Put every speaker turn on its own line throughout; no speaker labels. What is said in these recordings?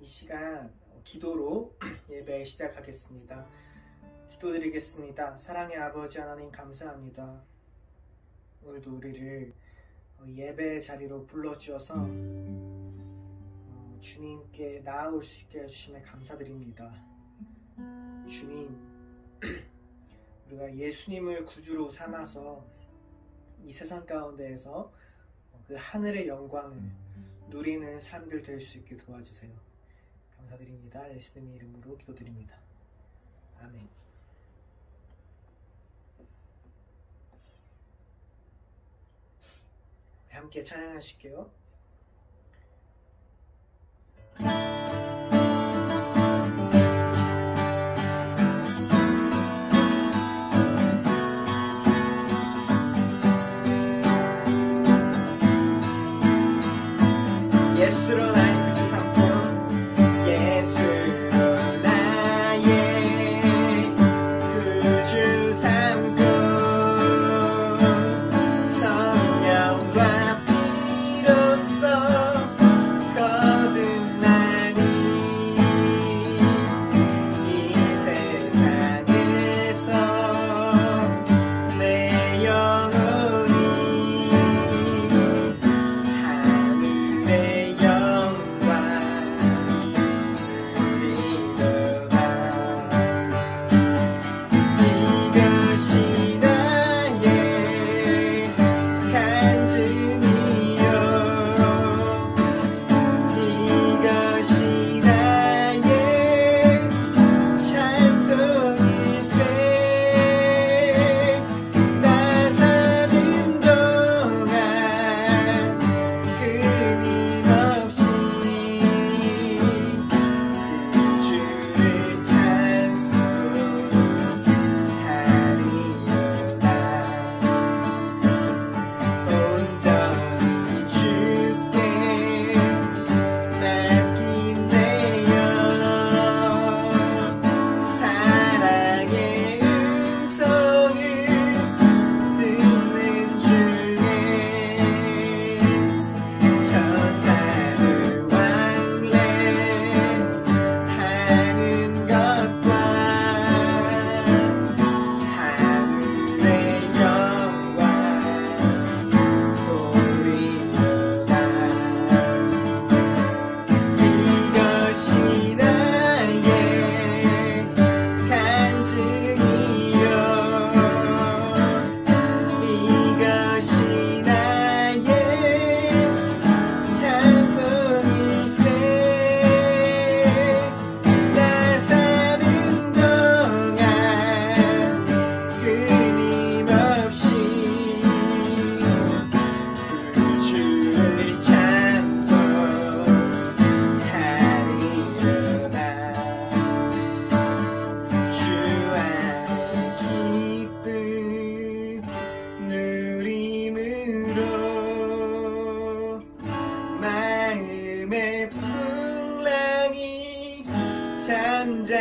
이 시간 기도로 예배 시작하겠습니다. 기도드리겠습니다. 사랑의 아버지 하나님 감사합니다. 오늘도 우리를 예배 자리로 불러주셔서 주님께 나아올 수 있게 해주심에 감사드립니다. 주님, 우리가 예수님을 구주로 삼아서 이 세상 가운데에서 그 하늘의 영광을 누리는 삶들 될 수 있게 도와주세요. 감사드립니다. 예수님의 이름으로 기도드립니다. 아멘. 함께 찬양하실게요. 예수로 나의 구주 삼고 예수로 나의 구주 삼고 성령과 피로써 거듭나니 이 세상에서 내 영혼이 하늘의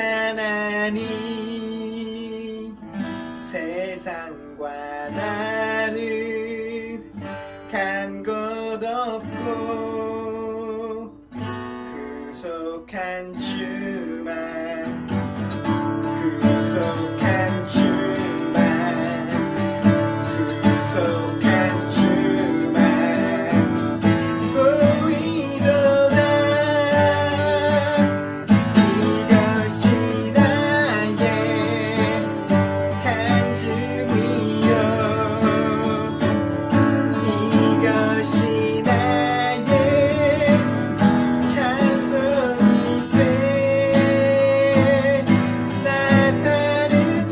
잔잔하니 세상과 나는 간 것 없고 구속한 주만 구속한 주만 구속한 주만 보이도다. 찬송일세 나 사는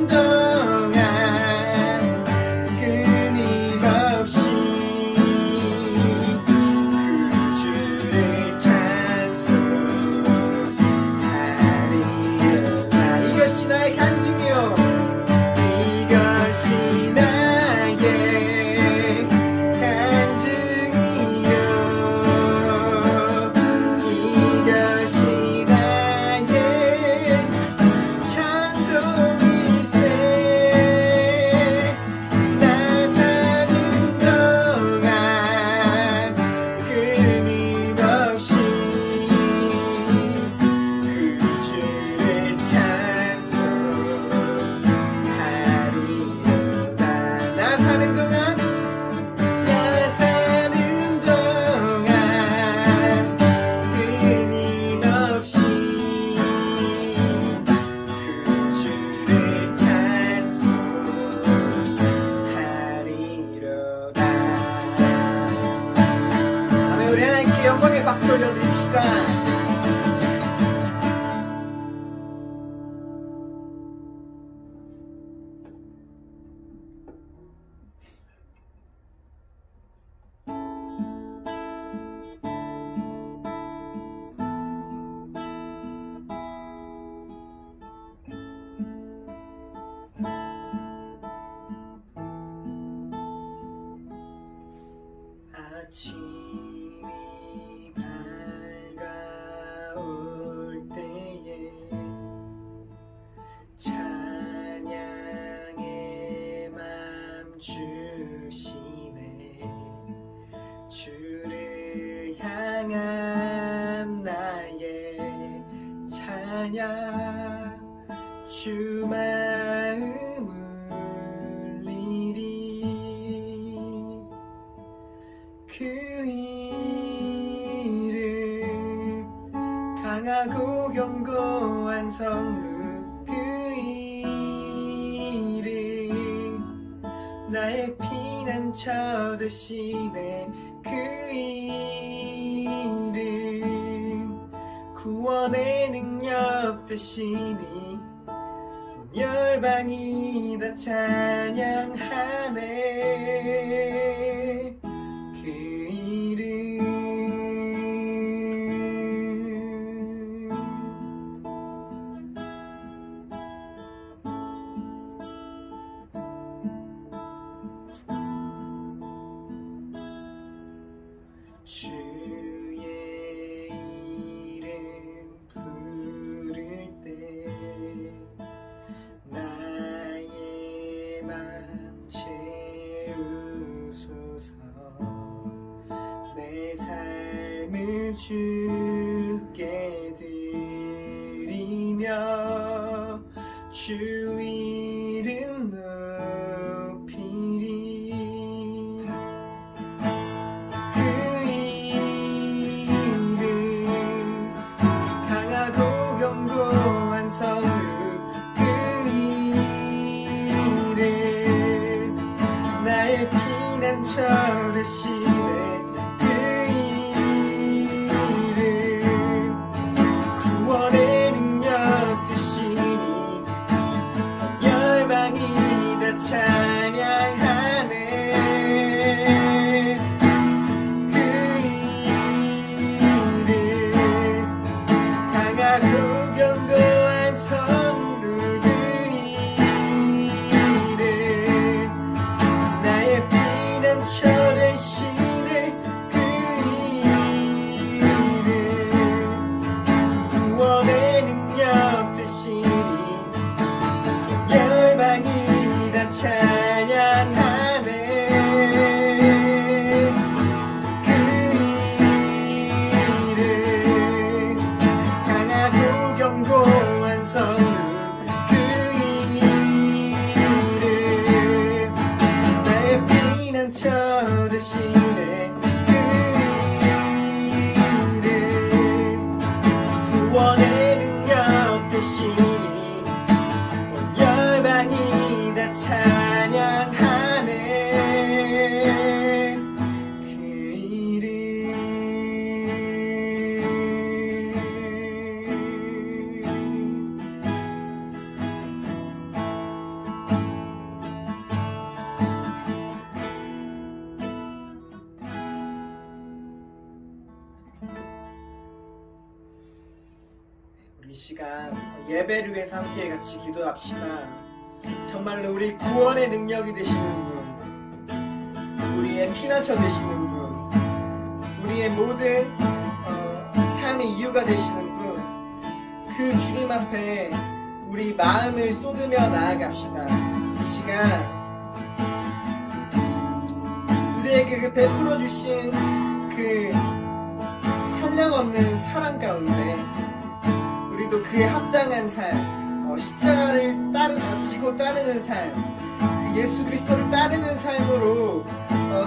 찬양 주 마음 울리리 그 이름 강하고 견고한 성루 그 이름 나의 피난처 되시네 그 이름 구원의 능력 되시니 온 열방이 다 찬양하네 그 이름 주의 이름 부를 때 나의 맘 채우소서 내 삶을 주께 드리며 주 이름 높이리 그 이름 강하고 견고한 성루 그 이름 나의 피난처 되시네 그 이름 구원의 능력 되시니 열방이 다 찬양하네 그 이름 강하고 견고한 성루 그 이름 나의 피난처 되시네 그 이름 구원의 능력 되시니 열방이 다 찬양하네 그 이름 강하고 견고한 성루 그 이름 나의 피난처 되시네 그 이름 구원의 능력 되시니 온 열방이 다 찬양하네 그 이름 우리 시간 예배를 위해서 함께 같이 기도합시다. 정말로 우리 구원의 능력이 되시는 분, 우리의 피난처 되시는 분, 우리의 모든 삶의 이유가 되시는 분, 그 주님 앞에 우리 마음을 쏟으며 나아갑시다. 이 시간 우리에게 그 베풀어 주신 그 한량없는 사랑 가운데 우리도 그에 합당한 삶, 십자가를 지고 따르는 삶, 그 예수 그리스도를 따르는 삶으로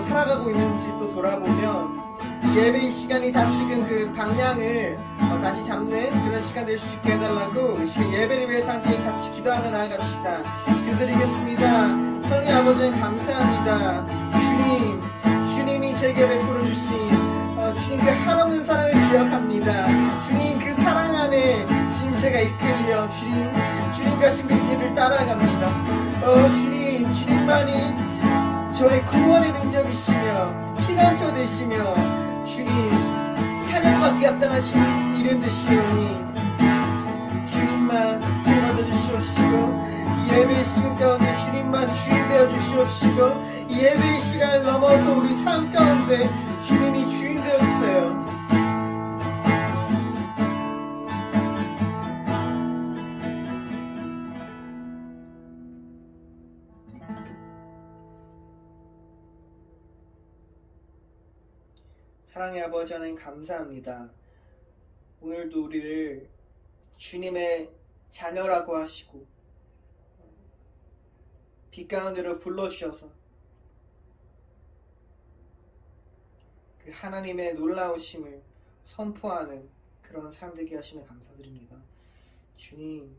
살아가고 있는지 또 돌아보면 이 예배의 시간이 다시금 그 방향을 다시 잡는 그런 시간 될 수 있게 해달라고 이 시간 예배를 위해서 함께 같이 기도하며 나아갑시다. 기도드리겠습니다. 사랑의 아버지 감사합니다. 주님이 제게 베풀어 주신 주님 그 한없는 사랑을 기억합니다. 주님 그 사랑 안에 지금 제가 이끌려 주님과 신 그 길을 따라갑니다. 주님만이 저의 구원의 능력이시며 피난처 되시며 주님 찬양받기 합당하신 이름 되시오니 주님만 받아주시옵시고 이 예배의 시간 가운데 주님만 주인 되어 주시옵시고 이 예배의 시간을 넘어서 우리 삶 가운데 주님이 주인 되어 주세요. 사랑의 아버지 하나님 감사합니다. 오늘도 우리를 주님의 자녀라고 하시고 빛 가운데로 불러주셔서 그 하나님의 놀라우심을 선포하는 그런 삶 되게 하시면 감사드립니다. 주님,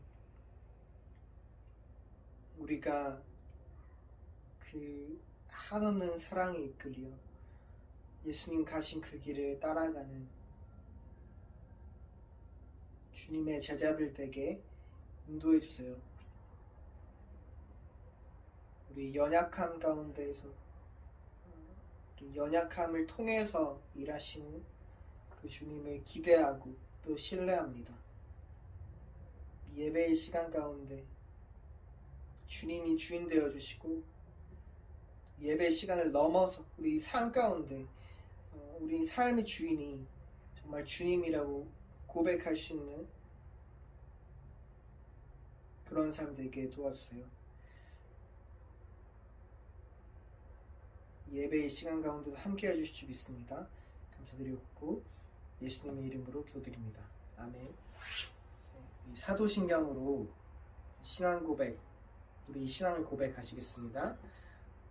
우리가 그 한없는 사랑에 이끌려 예수님 가신 그 길을 따라가는 주님의 제자들 되게 인도해 주세요. 우리 연약함 가운데에서 우리 연약함을 통해서 일하시는 그 주님을 기대하고 또 신뢰합니다. 예배의 시간 가운데 주님이 주인 되어 주시고 예배의 시간을 넘어서 우리 삶 가운데 우리 삶의 주인이 정말 주님이라고 고백할 수 있는 그런 삶 되게 도와주세요. 예배의 시간 가운데도 함께 해주실 줄 믿습니다. 감사드리고 예수님의 이름으로 기도드립니다. 아멘. 사도신경으로 신앙 고백, 우리 신앙을 고백하시겠습니다.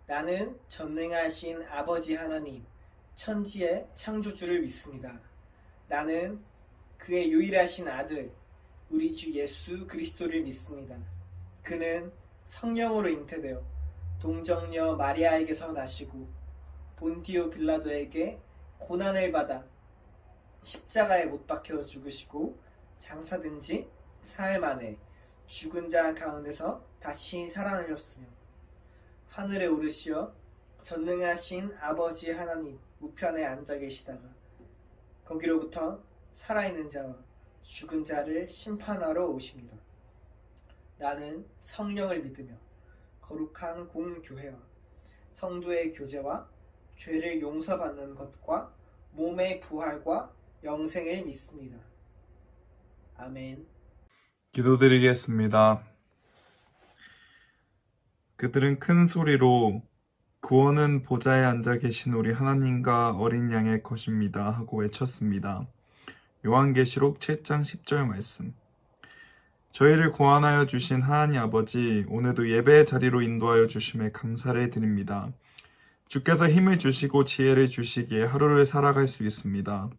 나는 전능하신 아버지 하나님, 천지의 창조주를 믿습니다. 나는 그의 유일하신 아들, 우리 주 예수 그리스도를 믿습니다. 그는 성령으로 잉태되어 동정녀 마리아에게서 나시고 본디오 빌라도에게 고난을 받아 십자가에 못 박혀 죽으시고 장사된 지 사흘 만에 죽은 자 가운데서 다시 살아나셨으며 하늘에 오르시어 전능하신 아버지 하나님 우편에 앉아 계시다가 거기로부터 살아있는 자와 죽은 자를 심판하러 오십니다. 나는 성령을 믿으며 거룩한 공교회와 성도의 교제와 죄를 용서받는 것과 몸의 부활과 영생을 믿습니다. 아멘.
기도드리겠습니다. 그들은 큰 소리로 구원은 보좌에 앉아 계신 우리 하나님과 어린 양의 것입니다 하고 외쳤습니다. 요한계시록 7장 10절 말씀. 저희를 구원하여 주신 하나님 아버지, 오늘도 예배의 자리로 인도하여 주심에 감사를 드립니다. 주께서 힘을 주시고 지혜를 주시기에 하루를 살아갈 수 있습니다.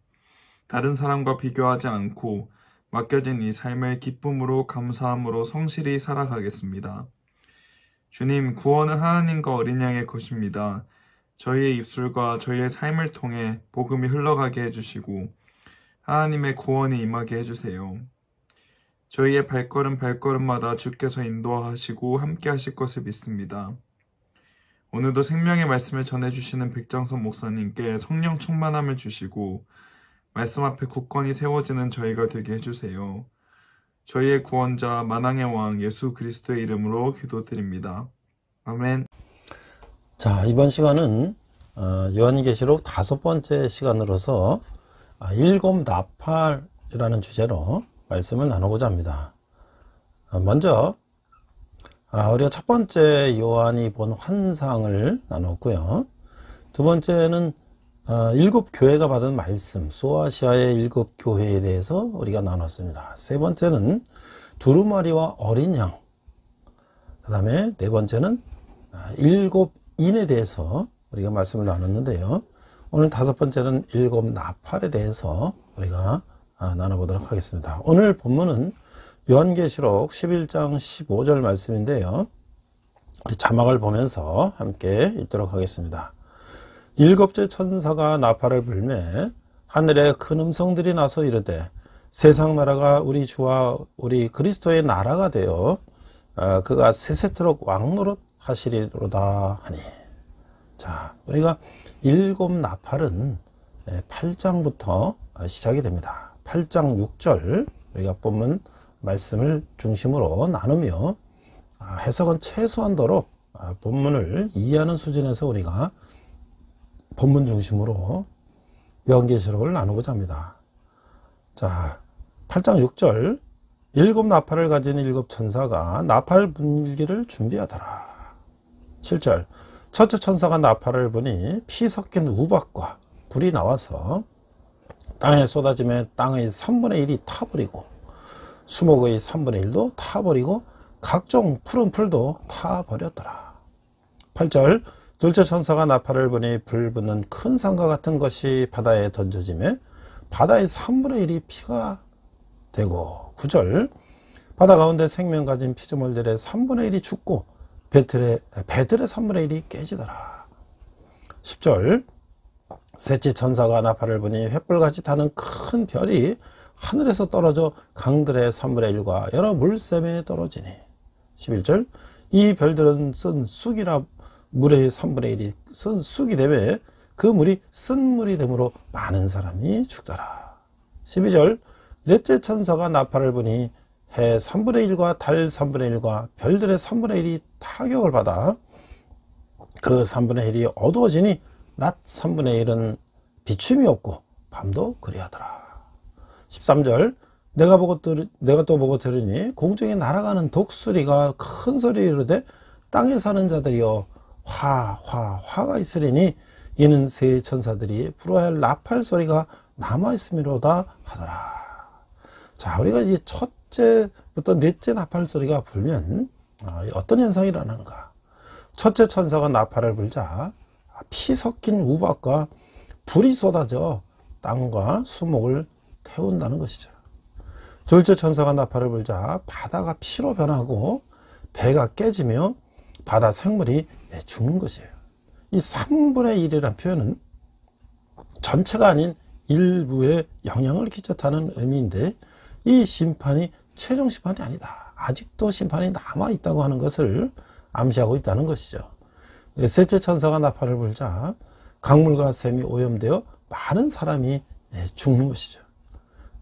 다른 사람과 비교하지 않고 맡겨진 이 삶을 기쁨으로 감사함으로 성실히 살아가겠습니다. 주님, 구원은 하나님과 어린 양의 것입니다. 저희의 입술과 저희의 삶을 통해 복음이 흘러가게 해주시고 하나님의 구원이 임하게 해주세요. 저희의 발걸음마다 주께서 인도하시고 함께 하실 것을 믿습니다. 오늘도 생명의 말씀을 전해주시는 백정선 목사님께 성령 충만함을 주시고 말씀 앞에 굳건히 세워지는 저희가 되게 해주세요. 저희의 구원자 만왕의 왕 예수 그리스도의 이름으로 기도드립니다. 아멘.
자, 이번 시간은 요한계시록 5번째 시간으로서 일곱 나팔이라는 주제로 말씀을 나누고자 합니다. 먼저 우리가 첫 번째 요한이 본 환상을 나눴고요. 두 번째는 일곱 교회가 받은 말씀, 소아시아의 일곱 교회에 대해서 우리가 나눴습니다. 세 번째는 두루마리와 어린 양, 그 다음에 네 번째는 일곱 인에 대해서 우리가 말씀을 나눴는데요. 오늘 다섯 번째는 일곱 나팔에 대해서 우리가 나눠보도록 하겠습니다. 오늘 본문은 요한계시록 11장 15절 말씀인데요. 우리 자막을 보면서 함께 읽도록 하겠습니다. 일곱째 천사가 나팔을 불매 하늘에 큰 음성들이 나서 이르되 세상 나라가 우리 주와 우리 그리스도의 나라가 되어 그가 세세토록 왕노릇 하시리로다 하니. 자, 우리가 일곱 나팔은 8장부터 시작이 됩니다. 8장 6절 우리가 본문 말씀을 중심으로 나누며 해석은 최소한도로 본문을 이해하는 수준에서 우리가 본문 중심으로 요한계시록을 나누고자 합니다. 자, 8장 6절 일곱 나팔을 가진 일곱 천사가 나팔 분기를 준비하더라. 7절 첫째 천사가 나팔을 부니 피 섞인 우박과 불이 나와서 땅에 쏟아지며 땅의 3분의 1이 타버리고 수목의 3분의 1도 타버리고 각종 푸른 풀도 타버렸더라. 8절 둘째 천사가 나팔을 부니 불 붙는 큰 산과 같은 것이 바다에 던져지매 바다의 3분의 1이 피가 되고 9절 바다 가운데 생명 가진 피조물들의 3분의 1이 죽고 배들의 3분의 1이 깨지더라. 10절 셋째 천사가 나팔을 부니 횃불같이 타는 큰 별이 하늘에서 떨어져 강들의 3분의 1과 여러 물샘에 떨어지니 11절 이 별들은 쓴 쑥이라 물의 3분의 1이 쓴 쑥이 되매 그 물이 쓴 물이 되므로 많은 사람이 죽더라. 12절 넷째 천사가 나팔을 부니 해 3분의 1과 달 3분의 1과 별들의 3분의 1이 타격을 받아 그 3분의 1이 어두워지니 낮 3분의 1은 비춤이 없고 밤도 그리하더라. 13절 내가 또 보고 들으니 공중에 날아가는 독수리가 큰 소리로 이르되 땅에 사는 자들이여 화가 있으리니 이는 세 천사들이 불어야 할 나팔 소리가 남아있음이로다 하더라. 자, 우리가 이제 첫째부터 넷째 나팔 소리가 불면 어떤 현상이 일어나는가? 첫째 천사가 나팔을 불자 피 섞인 우박과 불이 쏟아져 땅과 수목을 태운다는 것이죠. 둘째 천사가 나팔을 불자 바다가 피로 변하고 배가 깨지며 바다 생물이 죽는 것이에요. 이 3분의 1이라는 표현은 전체가 아닌 일부에 영향을 끼쳤다는 의미인데 이 심판이 최종 심판이 아니다. 아직도 심판이 남아있다고 하는 것을 암시하고 있다는 것이죠. 셋째 천사가 나팔을 불자 강물과 샘이 오염되어 많은 사람이 죽는 것이죠.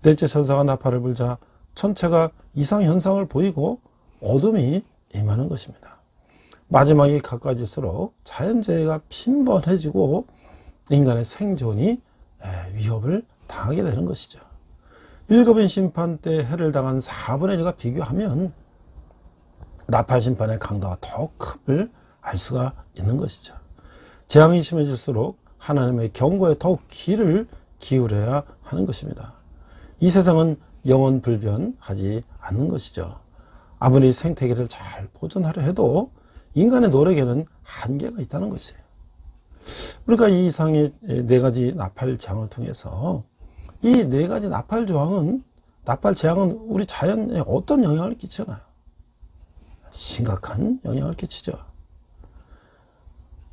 넷째 천사가 나팔을 불자 천체가 이상현상을 보이고 어둠이 임하는 것입니다. 마지막이 가까워질수록 자연재해가 빈번해지고 인간의 생존이 위협을 당하게 되는 것이죠. 일곱인 심판 때 해를 당한 4분의 1과 비교하면 나팔 심판의 강도가 더 큼을 알 수가 있는 것이죠. 재앙이 심해질수록 하나님의 경고에 더욱 귀를 기울여야 하는 것입니다. 이 세상은 영원 불변하지 않는 것이죠. 아무리 생태계를 잘 보존하려 해도 인간의 노력에는 한계가 있다는 것이에요. 우리가 이 이상의 네 가지 나팔 재앙을 통해서 이 네 가지 나팔 재앙은 우리 자연에 어떤 영향을 끼치나요? 심각한 영향을 끼치죠.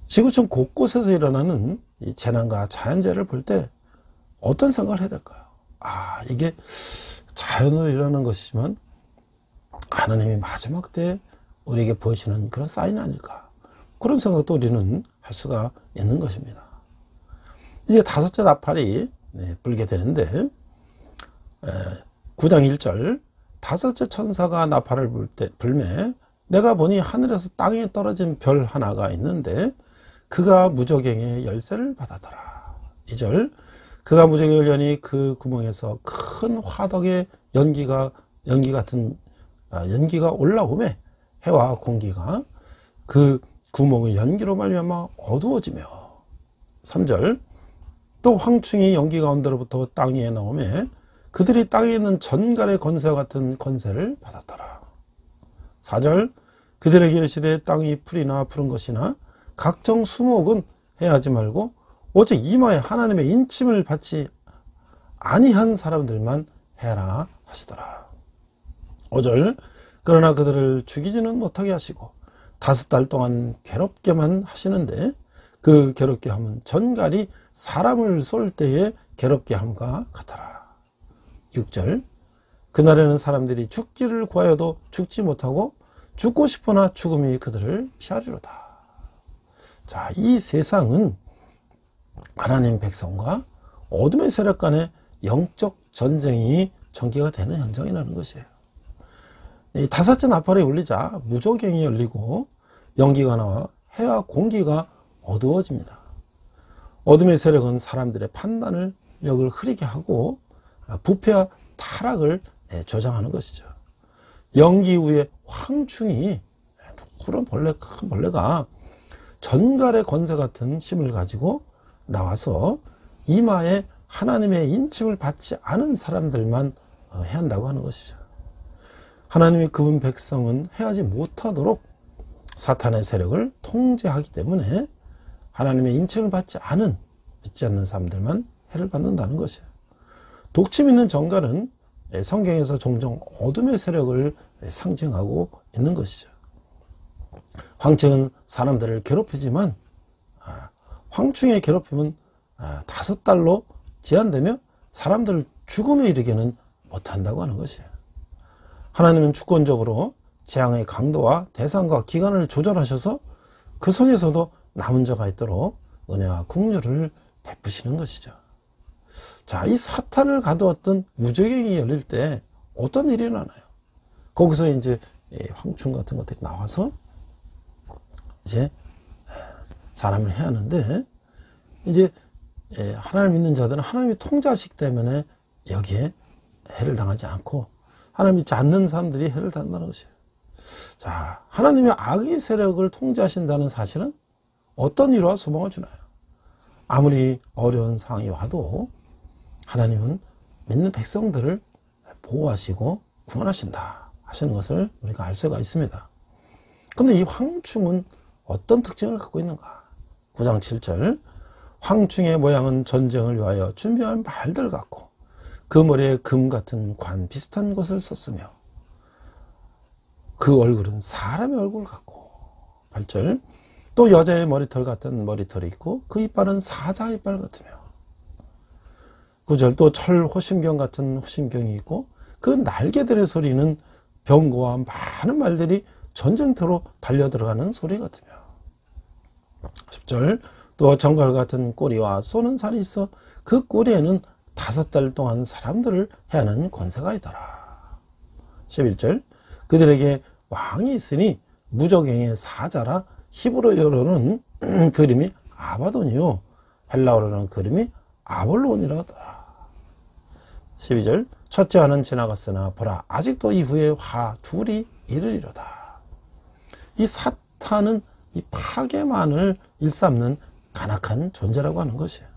지구촌 곳곳에서 일어나는 이 재난과 자연재해를 볼 때 어떤 생각을 해야 될까요? 이게 자연으로 일어나는 것이지만 하나님이 마지막 때 우리에게 보여주는 그런 사인이 아닐까, 그런 생각도 우리는 할 수가 있는 것입니다. 이제 다섯째 나팔이 불게 되는데 9장 1절 다섯째 천사가 나팔을 불매 내가 보니 하늘에서 땅에 떨어진 별 하나가 있는데 그가 무저갱의 열쇠를 받았더라. 2절 그가 무저갱을 여니 그 구멍에서 큰 화덕의 연기가 올라오매 해와 공기가 그 구멍의 연기로 말미암아 어두워지며 3절 또 황충이 연기 가운데로부터 땅 위에 나오매 그들이 땅에 있는 전갈의 권세와 같은 권세를 받았더라. 4절 그들에게 이르시되 땅 위 풀이나 푸른 것이나 각종 수목은 해하지 말고 오직 이마에 하나님의 인침을 받지 아니한 사람들만 해라 하시더라. 5절 그러나 그들을 죽이지는 못하게 하시고 5달 동안 괴롭게만 하시는데 그 괴롭게 함은 전갈이 사람을 쏠 때에 괴롭게 함과 같아라. 6절 그날에는 사람들이 죽기를 구하여도 죽지 못하고 죽고 싶으나 죽음이 그들을 피하리로다. 자, 이 세상은 하나님 백성과 어둠의 세력 간의 영적 전쟁이 전개가 되는 현장이라는 것이에요. 이 다섯째 나팔이 울리자 무저갱이 열리고 연기가 나와 해와 공기가 어두워집니다. 어둠의 세력은 사람들의 판단력을 흐리게 하고 부패와 타락을 조장하는 것이죠. 연기 후에 황충이 큰 벌레가 전갈의 권세 같은 힘을 가지고 나와서 이마에 하나님의 인침을 받지 않은 사람들만 해한다고 하는 것이죠. 하나님의 그분 백성은 해하지 못하도록 사탄의 세력을 통제하기 때문에 하나님의 인칭을 받지 않은, 믿지 않는 사람들만 해를 받는다는 것이에요. 독침 있는 정갈은 성경에서 종종 어둠의 세력을 상징하고 있는 것이죠. 황충은 사람들을 괴롭히지만 황충의 괴롭힘은 5달로 제한되며 사람들을 죽음에 이르게는 못한다고 하는 것이에요. 하나님은 주권적으로 재앙의 강도와 대상과 기간을 조절하셔서 그 속에서도 남은 자가 있도록 은혜와 긍휼을 베푸시는 것이죠. 자, 이 사탄을 가두었던 무저갱이 열릴 때 어떤 일이 일어나요? 거기서 이제 황충 같은 것들이 나와서 이제 사람을 해야 하는데, 이제 하나님 믿는 자들은 하나님이 통제하시기 때문에 여기에 해를 당하지 않고, 하나님 믿지 않는 사람들이 해를 당한다는 것이에요. 자, 하나님의 악의 세력을 통제하신다는 사실은 어떤 위로와 소망을 주나요? 아무리 어려운 상황이 와도 하나님은 믿는 백성들을 보호하시고 구원하신다 하시는 것을 우리가 알 수가 있습니다. 그런데 이 황충은 어떤 특징을 갖고 있는가? 9장 7절, 황충의 모양은 전쟁을 위하여 준비한 말들 같고 그 머리에 금 같은 관 비슷한 것을 썼으며 그 얼굴은 사람의 얼굴 같고, 8절, 또 여자의 머리털 같은 머리털이 있고 그 이빨은 사자 이빨 같으며, 9절, 또 철 호심경 같은 호심경이 있고 그 날개들의 소리는 병거와 많은 말들이 전쟁터로 달려들어가는 소리 같으며, 10절, 또 정갈 같은 꼬리와 쏘는 살이 있어 그 꼬리에는 5달 동안 사람들을 해하는 권세가 있더라. 11절, 그들에게 왕이 있으니 무저갱의 사자라 히브리어로는 그림이 아바돈이요 헬라어로는 그림이 아볼론이라 하더라. 12절, 첫째 화는 지나갔으나 보라 아직도 이후에 화 둘이 이르리로다. 이 사탄은 이 파괴만을 일삼는 간악한 존재라고 하는 것이에요.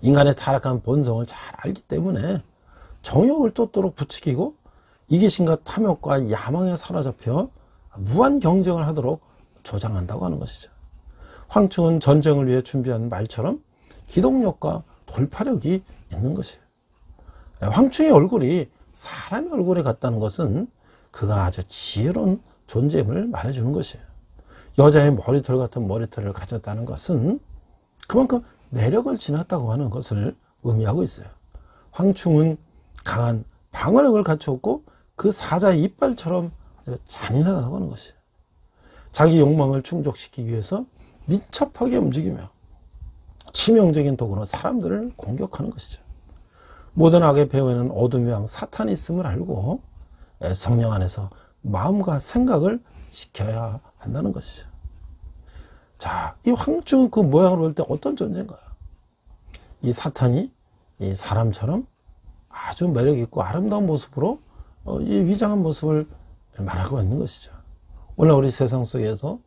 인간의 타락한 본성을 잘 알기 때문에 정욕을 쫓도록 부추기고 이기심과 탐욕과 야망에 사로잡혀 무한 경쟁을 하도록 조장한다고 하는 것이죠. 황충은 전쟁을 위해 준비한 말처럼 기동력과 돌파력이 있는 것이에요. 황충의 얼굴이 사람의 얼굴에 같다는 것은 그가 아주 지혜로운 존재임을 말해주는 것이에요. 여자의 머리털 같은 머리털을 가졌다는 것은 그만큼 매력을 지녔다고 하는 것을 의미하고 있어요. 황충은 강한 방어력을 갖추었고 그 사자의 이빨처럼 아주 잔인하다고 하는 것이에요. 자기 욕망을 충족시키기 위해서 민첩하게 움직이며 치명적인 도구로 사람들을 공격하는 것이죠. 모든 악의 배후에는 어둠의 왕 사탄이 있음을 알고 성령 안에서 마음과 생각을 지켜야 한다는 것이죠. 자, 이 황충은 그 모양을 볼 때 어떤 존재인가요? 이 사탄이 이 사람처럼 아주 매력있고 아름다운 모습으로 이 위장한 모습을 말하고 있는 것이죠. 오늘 우리 세상 속에서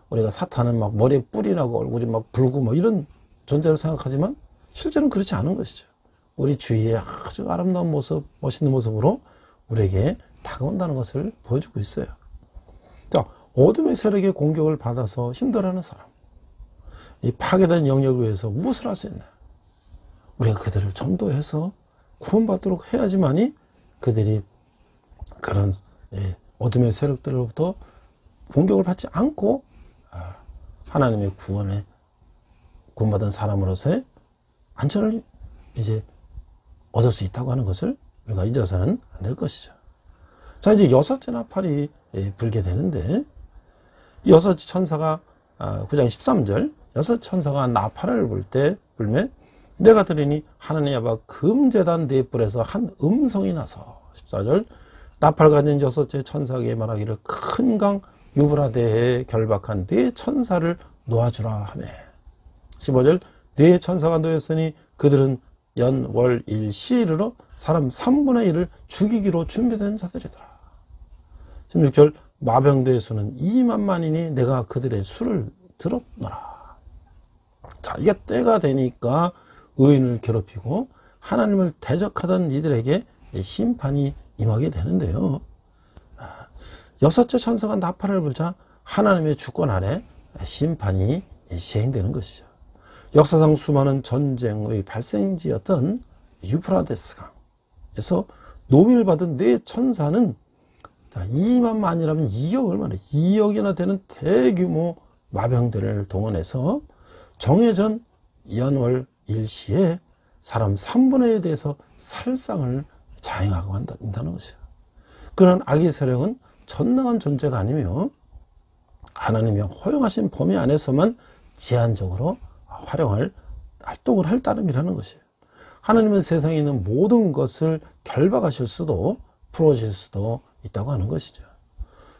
우리가 사탄은 막 머리에 뿔이 나고 얼굴이 막 붉고 뭐 이런 존재로 생각하지만 실제로는 그렇지 않은 것이죠. 우리 주위에 아주 아름다운 모습, 멋있는 모습으로 우리에게 다가온다는 것을 보여주고 있어요. 자, 어둠의 세력의 공격을 받아서 힘들어하는 사람, 이 파괴된 영역을 위해서 무엇을 할 수 있나요? 우리가 그들을 전도해서 구원받도록 해야지만이 그들이 그런 어둠의 세력들로부터 공격을 받지 않고 하나님의 구원받은 사람으로서의 안전을 이제 얻을 수 있다고 하는 것을 우리가 잊어서는 안 될 것이죠. 자, 이제 여섯째 나팔이 불게 되는데, 여섯 천사가 9장 13절, 여섯 천사가 나팔을 불매 내가 들으니 하나님의 아바 금제단 네 뿔에서 한 음성이 나서, 14절, 나팔 가진 여섯째 천사에게 말하기를 큰 강 유브라데에 결박한 네 천사를 놓아주라 하매, 15절, 네 천사가 놓였으니 그들은 연, 월, 일, 시일으로 사람 3분의 1을 죽이기로 준비된 자들이더라. 16절, 마병대의 수는 2만만이니 내가 그들의 수를 들었노라. 자, 이게 때가 되니까 의인을 괴롭히고 하나님을 대적하던 이들에게 심판이 임하게 되는데요. 여섯째 천사가 나팔을 불자 하나님의 주권 아래 심판이 시행되는 것이죠. 역사상 수많은 전쟁의 발생지였던 유프라데스 강에서 노임을 받은 네 천사는 2만만이라면 2억 얼마나 2억이나 되는 대규모 마병대를 동원해서 정해전 연월 일시에 사람 3분의 1에 대해서 살상을 자행하고 한다는 것이죠. 그런 악의 세력은 전능한 존재가 아니며 하나님이 허용하신 범위 안에서만 제한적으로 활동을 할 따름이라는 것이에요. 하나님은 세상에 있는 모든 것을 결박하실 수도 풀어줄 수도 있다고 하는 것이죠.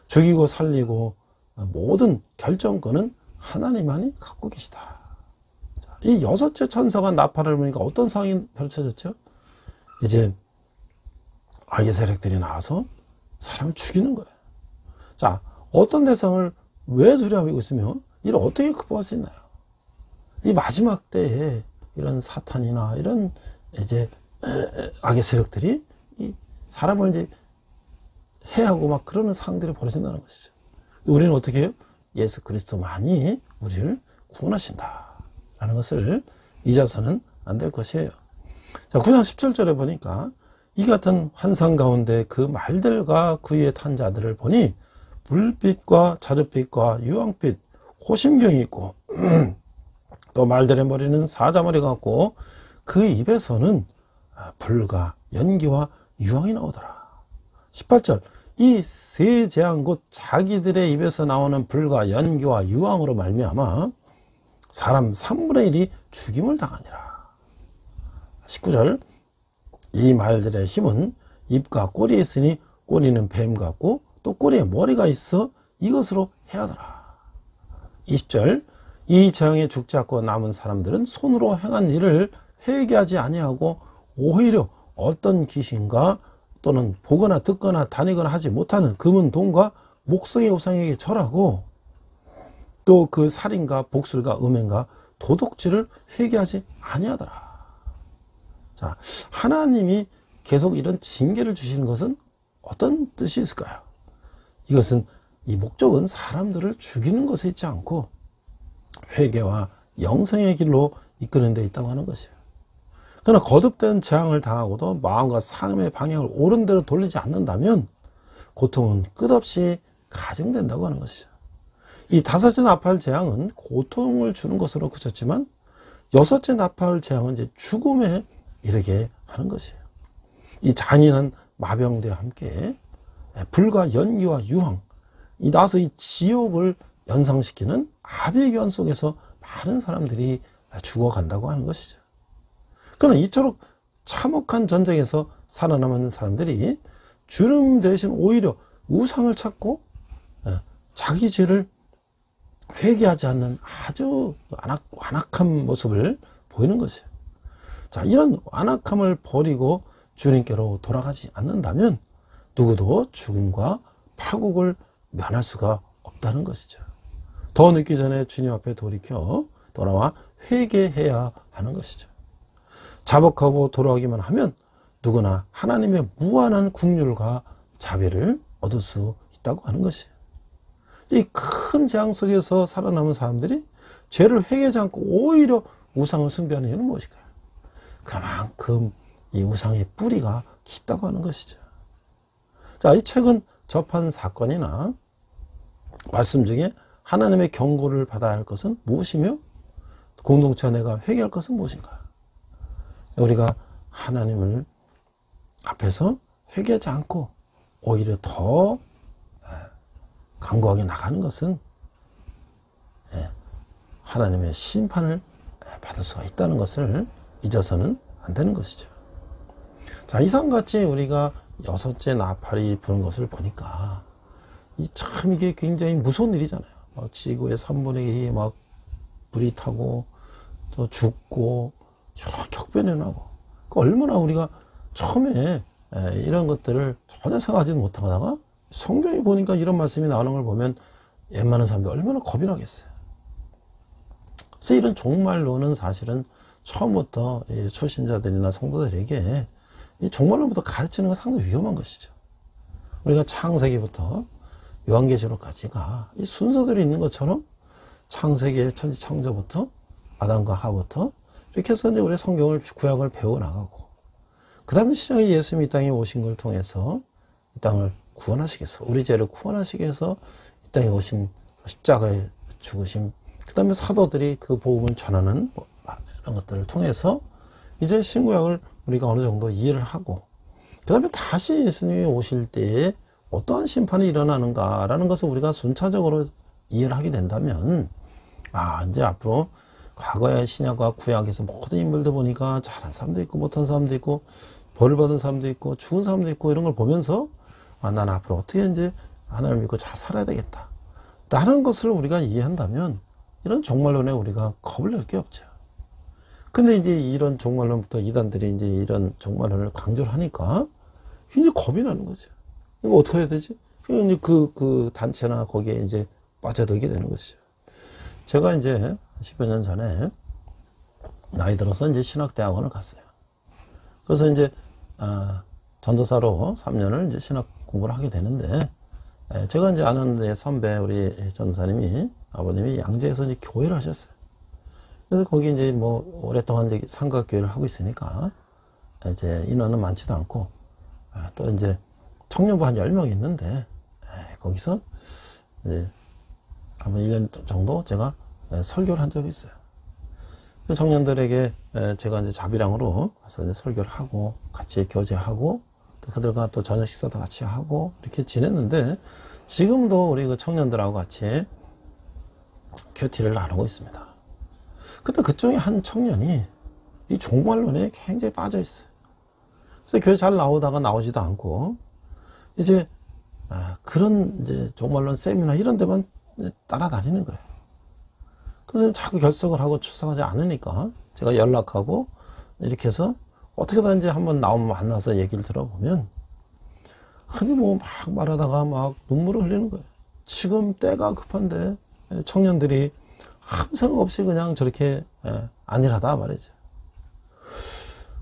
죽이고 살리고 모든 결정권은 하나님만이 갖고 계시다. 이 여섯째 천사가 나팔을 부니까 어떤 상황이 펼쳐졌죠? 이제 악의 세력들이 나와서 사람을 죽이는 거예요. 자, 어떤 대상을 왜 두려워하고 있으며 이를 어떻게 극복할 수 있나요? 이 마지막 때에 이런 사탄이나 이런 이제 악의 세력들이 이 사람을 이제 해하고 막 그러는 상황들이 벌어진다는 것이죠. 우리는 어떻게 해요? 예수 그리스도만이 우리를 구원하신다라는 것을 잊어서는 안 될 것이에요. 자, 9장 17절에 보니까 이 같은 환상 가운데 그 말들과 그 위에 탄 자들을 보니 불빛과 자줏빛과 유황빛, 호심경이 있고 또 말들의 머리는 사자머리 같고 그 입에서는 불과 연기와 유황이 나오더라. 18절 이 세 재앙 곧 자기들의 입에서 나오는 불과 연기와 유황으로 말미암아 사람 3분의 1이 죽임을 당하니라. 19절 이 말들의 힘은 입과 꼬리에 있으니 꼬리는 뱀 같고 또 꼬리에 머리가 있어 이것으로 해하더라. 20절 이 재앙에 죽지 않고 남은 사람들은 손으로 행한 일을 회개하지 아니하고 오히려 어떤 귀신과 또는 보거나 듣거나 다니거나 하지 못하는 금은 돈과 목성의 우상에게 절하고 또 그 살인과 복술과 음행과 도둑질을 회개하지 아니하더라. 자, 하나님이 계속 이런 징계를 주시는 것은 어떤 뜻이 있을까요? 이것은 이 목적은 사람들을 죽이는 것에 있지 않고 회개와 영생의 길로 이끄는 데 있다고 하는 것이에요. 그러나 거듭된 재앙을 당하고도 마음과 삶의 방향을 옳은 대로 돌리지 않는다면 고통은 끝없이 가중된다고 하는 것이죠. 이 다섯째 나팔 재앙은 고통을 주는 것으로 그쳤지만 여섯째 나팔 재앙은 이제 죽음에 이르게 하는 것이에요. 이 잔인한 마병대와 함께 불과 연기와 유황, 이 나서 이 지옥을 연상시키는 아비규환 속에서 많은 사람들이 죽어간다고 하는 것이죠. 그러나 이토록 참혹한 전쟁에서 살아남은 사람들이 주름 대신 오히려 우상을 찾고 자기 죄를 회개하지 않는 아주 완악한 모습을 보이는 것이에요. 자, 이런 완악함을 버리고 주님께로 돌아가지 않는다면 누구도 죽음과 파국을 면할 수가 없다는 것이죠. 더 늦기 전에 주님 앞에 돌이켜 돌아와 회개해야 하는 것이죠. 자복하고 돌아오기만 하면 누구나 하나님의 무한한 긍휼과 자비를 얻을 수 있다고 하는 것이에요. 이 큰 재앙 속에서 살아남은 사람들이 죄를 회개하지 않고 오히려 우상을 숭배하는 이유는 무엇일까요? 그만큼 이 우상의 뿌리가 깊다고 하는 것이죠. 자, 이 최근 접한 사건이나 말씀 중에 하나님의 경고를 받아야 할 것은 무엇이며 공동체 내가 회개할 것은 무엇인가? 우리가 하나님을 앞에서 회개하지 않고 오히려 더 강구하게 나가는 것은 하나님의 심판을 받을 수가 있다는 것을 잊어서는 안 되는 것이죠. 자, 이상같이 우리가 여섯째 나팔이 부는 것을 보니까 참 이게 굉장히 무서운 일이잖아요. 막 지구의 3분의 1이 막 불이 타고 또 죽고 여러 격변이 나고 얼마나 우리가 처음에 이런 것들을 전혀 생각하지도 못하다가 성경에 보니까 이런 말씀이 나오는 걸 보면 웬만한 사람들이 얼마나 겁이 나겠어요. 그래서 이런 종말론은 사실은 처음부터 초신자들이나 성도들에게 이 종말론부터 가르치는 건 상당히 위험한 것이죠. 우리가 창세기부터 요한계시록까지가 이 순서들이 있는 것처럼 창세기의 천지창조부터 아담과 하부터 이렇게 해서 이제 우리 성경을 구약을 배워 나가고, 그 다음에 시작에 예수님이 이 땅에 오신 걸 통해서 이 땅을 구원하시기 위해서, 우리 죄를 구원하시기 위해서 이 땅에 오신 십자가의 죽으심, 그 다음에 사도들이 그 복음을 전하는 이런 것들을 통해서 이제 신구약을 우리가 어느 정도 이해를 하고, 그 다음에 다시 예수님이 오실 때에 어떠한 심판이 일어나는가라는 것을 우리가 순차적으로 이해를 하게 된다면, 이제 앞으로 과거의 신약과 구약에서 모든 인물들 보니까 잘한 사람도 있고 못한 사람도 있고 벌을 받은 사람도 있고 죽은 사람도 있고 이런 걸 보면서 난 앞으로 어떻게 이제 하나님을 믿고 잘 살아야 되겠다 라는 것을 우리가 이해한다면 이런 종말론에 우리가 겁을 낼 게 없죠. 근데 이제 이런 종말론부터 이단들이 이제 이런 종말론을 강조를 하니까 굉장히 겁이 나는 거죠. 이거 어떻게 해야 되지? 이제 그 단체나 거기에 이제 빠져들게 되는 것이죠. 제가 이제 10여 년 전에 나이 들어서 이제 신학대학원을 갔어요. 그래서 이제 전도사로 3년을 이제 신학 공부를 하게 되는데, 제가 이제 아는 선배 우리 전도사님이 아버님이 양재에서 이제 교회를 하셨어요. 그래서 거기 이제 뭐 오랫동안 이제 삼각교회를 하고 있으니까 이제 인원은 많지도 않고, 또 이제 청년부 한 10명 있는데, 거기서 이제 한 1년 정도 제가 설교를 한 적이 있어요. 그 청년들에게 제가 이제 자비랑으로 가서 이제 설교를 하고 같이 교제하고 또 그들과 또 저녁 식사도 같이 하고 이렇게 지냈는데, 지금도 우리 그 청년들하고 같이 큐티를 나누고 있습니다. 근데 그중에 한 청년이 이 종말론에 굉장히 빠져 있어요. 그래서 교회 잘 나오다가 나오지도 않고 이제 그런 이제 종말론 세미나 이런 데만 따라다니는 거예요. 그래서 자꾸 결석을 하고 출석하지 않으니까 제가 연락하고 이렇게 해서 어떻게든 이제 한번 나오면 만나서 얘기를 들어보면, 흔히 뭐 막 말하다가 막 눈물을 흘리는 거예요. 지금 때가 급한데 청년들이 아무 생각 없이 그냥 저렇게 안일하다 말이죠.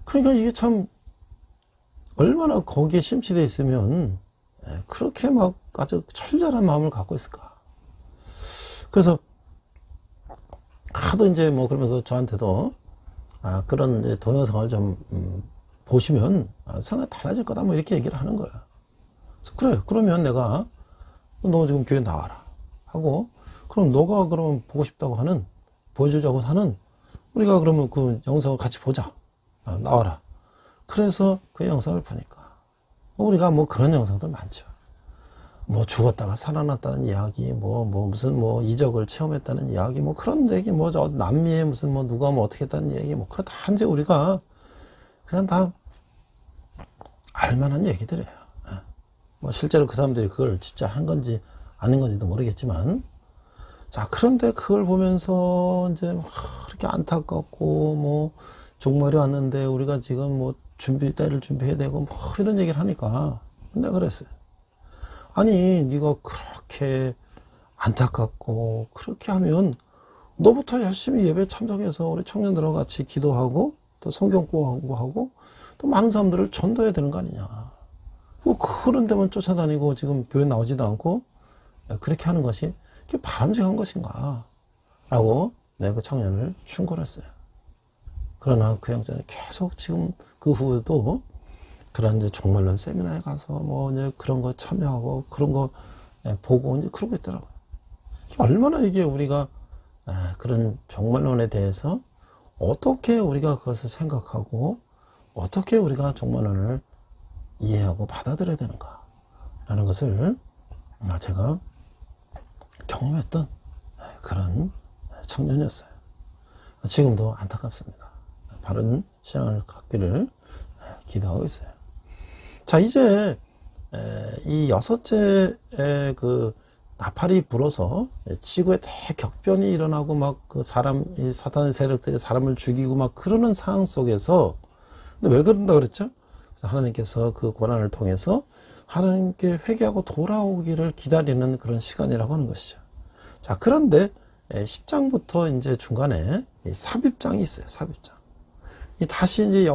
그러니까 이게 참 얼마나 거기에 심취되어 있으면 그렇게 막 아주 철저한 마음을 갖고 있을까. 그래서 하도 이제 뭐 그러면서 저한테도 그런 이제 동영상을 좀 보시면 생각이 달라질 거다 뭐 이렇게 얘기를 하는 거야. 그래서 그래요. 그러면 내가 너 지금 교회 나와라 하고, 그럼 너가 그러면 보고 싶다고 하는, 보여주자고 하는, 우리가 그러면 그 영상을 같이 보자. 나와라. 그래서 그 영상을 보니까 우리가 뭐 그런 영상들 많죠. 뭐 죽었다가 살아났다는 이야기, 무슨 이적을 체험했다는 이야기, 뭐 그런 얘기, 저 남미에 무슨 누가 어떻게 했다는 얘기, 그거 다 이제 우리가 그냥 다 알만한 얘기들이에요. 실제로 그 사람들이 그걸 진짜 한 건지 아닌 건지도 모르겠지만, 자, 그런데 그걸 보면서 이제 이렇게 안타깝고, 종말이 왔는데 우리가 지금 때를 준비해야 되고, 이런 얘기를 하니까 내가 그랬어요. 아니, 네가 그렇게 안타깝고 그렇게 하면 너부터 열심히 예배 참석해서 우리 청년들하고 같이 기도하고 또 성경 공부하고 또 많은 사람들을 전도해야 되는 거 아니냐. 그런 데만 쫓아다니고 지금 교회 나오지도 않고 그렇게 하는 것이 그게 바람직한 것인가 라고 내가 그 청년을 충고했어요. 그러나 그 형제는 계속 지금 그 후에도 그런 이제 종말론 세미나에 가서 이제 그런 거 참여하고 그런 거 보고 이제 그러고 있더라고요. 얼마나 이게 우리가 그런 종말론에 대해서 어떻게 우리가 그것을 생각하고 어떻게 우리가 종말론을 이해하고 받아들여야 되는가라는 것을 제가 경험했던 그런 청년이었어요. 지금도 안타깝습니다. 바른 신앙을 갖기를 기도하고 있어요. 자, 이제 이 6째 그 나팔이 불어서 지구에 대격변이 일어나고 막 그 이 사탄의 세력들이 사람을 죽이고 막 그러는 상황 속에서, 근데 왜 그런다 그랬죠? 그래서 하나님께서 그 고난을 통해서 하나님께 회개하고 돌아오기를 기다리는 그런 시간이라고 하는 것이죠. 자, 그런데 10장부터 이제 중간에 삽입장이 있어요. 삽입장. 다시 이제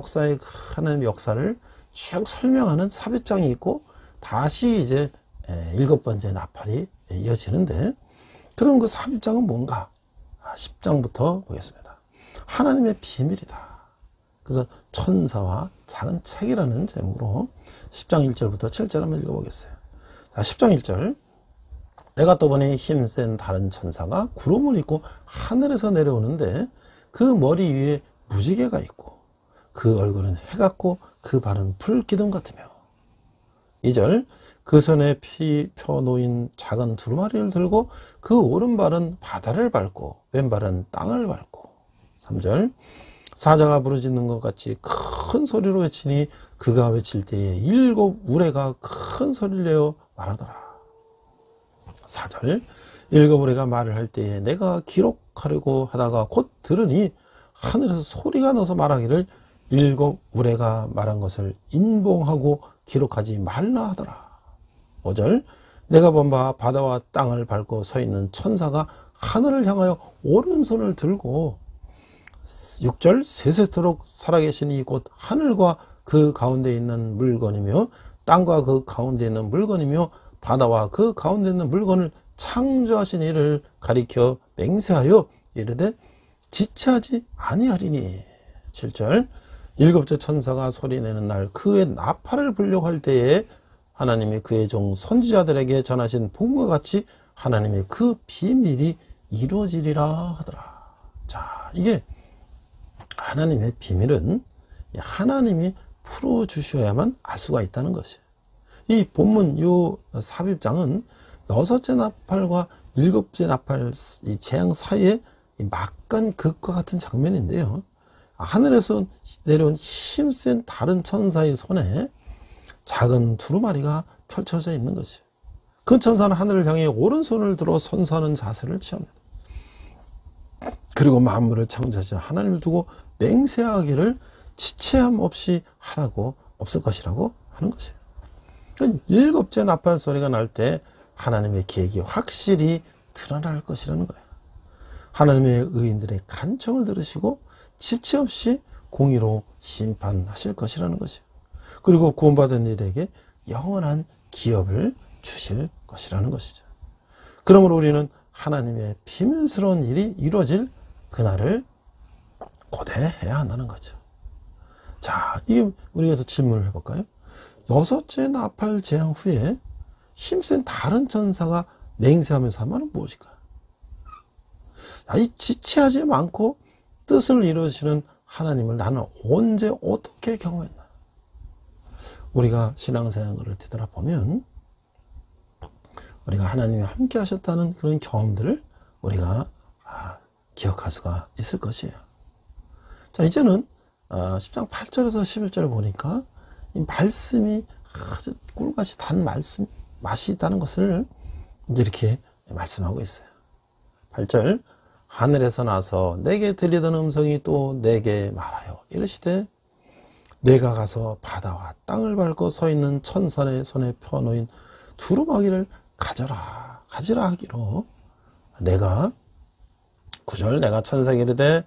하나님의 역사를 쭉 설명하는 삽입장이 있고 다시 이제 7번째 나팔이 이어지는데, 그럼 그 삽입장은 뭔가? 10장부터 보겠습니다. 하나님의 비밀이다. 그래서 천사와 작은 책이라는 제목으로 10장 1절부터 7절 한번 읽어보겠어요. 자, 10장 1절. 내가 또 보니 힘센 다른 천사가 구름을 입고 하늘에서 내려오는데 그 머리 위에 무지개가 있고 그 얼굴은 해 같고 그 발은 불기둥 같으며. 2절. 그 손에 펴 놓인 작은 두루마리를 들고 그 오른발은 바다를 밟고 왼발은 땅을 밟고. 3절. 사자가 부르짖는 것 같이 큰 소리로 외치니 그가 외칠 때에 7 우레가 큰 소리를 내어 말하더라. 4절. 7 우레가 말을 할 때에 내가 기록하려고 하다가 곧 들으니 하늘에서 소리가 나서 말하기를 7 우레가 말한 것을 인봉하고 기록하지 말라 하더라. 5절. 내가 본 바 바다와 땅을 밟고 서 있는 천사가 하늘을 향하여 오른손을 들고. 6절. 세세토록 살아계신 이 곧 하늘과 그 가운데 있는 물건이며 땅과 그 가운데 있는 물건이며 바다와 그 가운데 있는 물건을 창조하신 이를 가리켜 맹세하여 이르되 지체하지 아니하리니. 7절. 7째 천사가 소리내는 날 그의 나팔을 불려고 할 때에 하나님이 그의 종 선지자들에게 전하신 복음과 같이 하나님의 그 비밀이 이루어지리라 하더라. 자, 이게 하나님의 비밀은 하나님이 풀어주셔야만 알 수가 있다는 것이에요. 이 본문 요 삽입장은 6째 나팔과 7째 나팔 이 재앙 사이에 막간 극과 같은 장면인데요. 하늘에서 내려온 힘센 다른 천사의 손에 작은 두루마리가 펼쳐져 있는 것이에요. 그 천사는 하늘을 향해 오른손을 들어 선서하는 자세를 취합니다. 그리고 만물을 창조하신 하나님을 두고 맹세하기를 지체함 없이 하라고 없을 것이라고 하는 것이에요. 그러니까 7째 나팔 소리가 날 때 하나님의 계획이 확실히 드러날 것이라는 거예요. 하나님의 의인들의 간청을 들으시고 지체 없이 공의로 심판하실 것이라는 것이에요. 그리고 구원받은 이들에게 영원한 기업을 주실 것이라는 것이죠. 그러므로 우리는 하나님의 비밀스러운 일이 이루어질 그날을 고대해야 한다는 거죠. 자, 이게 우리가 질문을 해볼까요? 6째 나팔 재앙 후에 힘센 다른 천사가 맹세하면서 한 말은 무엇일까요? 이 지체하지 않고 뜻을 이루시는 하나님을 나는 언제 어떻게 경험했나? 우리가 신앙생활을 뒤돌아보면 우리가 하나님이 함께 하셨다는 그런 경험들을 우리가 기억할 수가 있을 것이에요. 자, 이제는 10장 8절에서 11절 보니까 이 말씀이 아주 꿀같이 단 말씀 맛이 있다는 것을 이제 이렇게 말씀하고 있어요. 8절. 하늘에서 나서 내게 들리던 음성이 또 내게 말하여 이르시되 내가 가서 바다와 땅을 밟고 서 있는 천사의 손에 펴놓인 두루마기를 가지라 하기로 내가 9절. 내가 천사에게 이르되